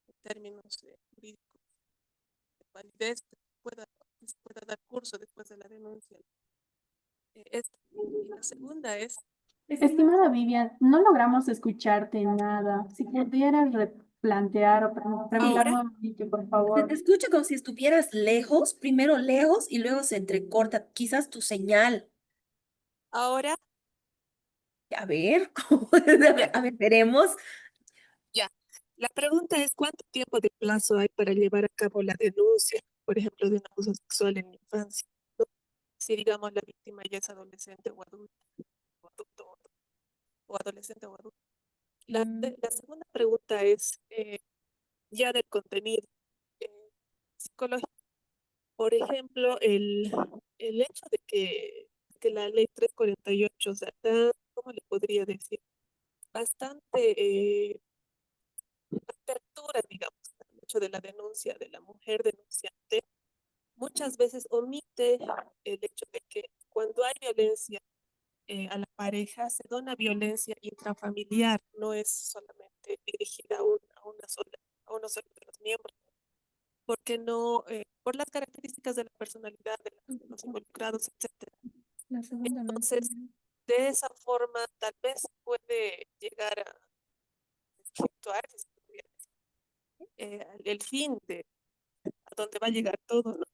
[SPEAKER 6] en términos jurídicos de validez que se pueda dar curso después de la denuncia? Y la segunda es,
[SPEAKER 1] Estimada Vivian, no logramos escucharte nada. Si pudieras replantear o preguntar
[SPEAKER 6] ahora,
[SPEAKER 1] nuevamente, por
[SPEAKER 2] Se
[SPEAKER 1] favor.
[SPEAKER 2] te escucha como si estuvieras lejos, primero lejos y luego se entrecorta, quizás tu señal.
[SPEAKER 6] ahora,
[SPEAKER 2] A ver, a ver, veremos.
[SPEAKER 6] ya. La pregunta es, ¿cuánto tiempo de plazo hay para llevar a cabo la denuncia, por ejemplo, de un abuso sexual en la infancia? ¿No? Si, digamos, la víctima ya es adolescente o adulto, o adulto, o adolescente o adulto. La segunda pregunta es, ya del contenido eh, psicológico. Por ejemplo, el hecho de que la ley 348, o sea, da, ¿cómo le podría decir? Bastante apertura, digamos, al hecho de la denuncia de la mujer denunciante, muchas veces omite el hecho de que cuando hay violencia a la pareja se da una violencia intrafamiliar, no es solamente dirigida a uno solo de los miembros, porque no, por las características de la personalidad de los involucrados, etcétera.
[SPEAKER 2] La segunda no
[SPEAKER 6] Entonces,
[SPEAKER 2] entiendo.
[SPEAKER 6] de esa forma, tal vez puede llegar a efectuar, si se pudiera decir, el fin de a dónde va a llegar todo, ¿no?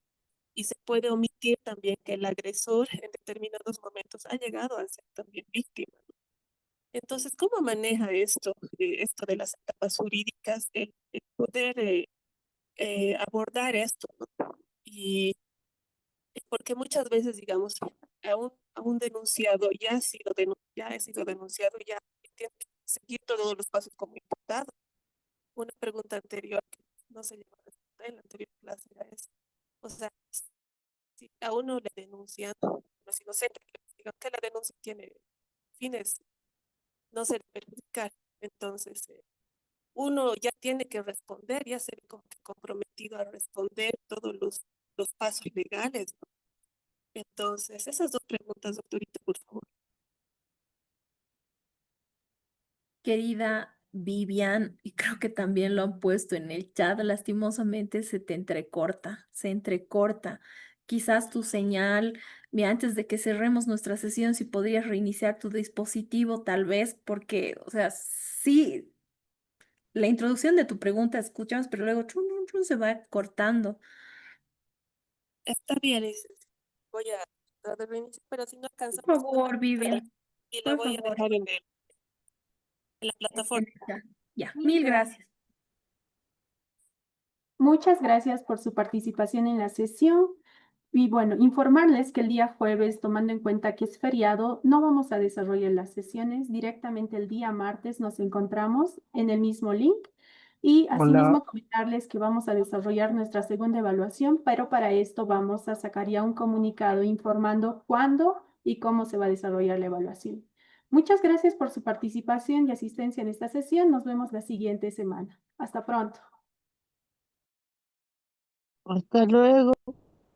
[SPEAKER 6] Y se puede omitir también que el agresor en determinados momentos ha llegado a ser también víctima, ¿no? Entonces, ¿cómo maneja esto de las etapas jurídicas, el poder abordar esto, ¿no? Y porque muchas veces, digamos, a un denunciado ya ha sido denunciado, ya tiene que seguir todos los pasos como imputado. Una pregunta anterior que no se llegó a responder en la anterior clase era eso. O sea, si a uno le denuncian, no es inocente, digamos que la denuncia tiene fines no ser perjudicar. Entonces, uno ya tiene que responder, ya se ve como que comprometido a responder todos los pasos legales, ¿no? Entonces, esas dos preguntas, doctorita, por favor.
[SPEAKER 2] Querida Vivian, y creo que también lo han puesto en el chat, lastimosamente se te entrecorta, se entrecorta. Quizás tu señal, mira, antes de que cerremos nuestra sesión, si podrías reiniciar tu dispositivo, tal vez, porque, o sea, sí, la introducción de tu pregunta escuchamos, pero luego chun, chun, chun, se va cortando.
[SPEAKER 6] Está bien, licenciada. Voy a tratar de reiniciar, pero si no
[SPEAKER 2] Por
[SPEAKER 6] alcanzamos,
[SPEAKER 2] favor, Vivian,
[SPEAKER 6] y la
[SPEAKER 2] por
[SPEAKER 6] voy a
[SPEAKER 2] favor,
[SPEAKER 6] dejar en la
[SPEAKER 2] en
[SPEAKER 6] plataforma.
[SPEAKER 2] el chat. Ya, mil gracias.
[SPEAKER 1] Muchas gracias por su participación en la sesión. Y bueno, informarles que el día jueves, tomando en cuenta que es feriado, no vamos a desarrollar las sesiones. Directamente el día martes nos encontramos en el mismo link. Y asimismo comentarles que vamos a desarrollar nuestra segunda evaluación, pero para esto vamos a sacar ya un comunicado informando cuándo y cómo se va a desarrollar la evaluación. Muchas gracias por su participación y asistencia en esta sesión. Nos vemos la siguiente semana. Hasta pronto.
[SPEAKER 4] Hasta luego.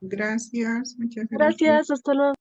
[SPEAKER 7] Gracias, muchas gracias.
[SPEAKER 3] Gracias, hasta luego.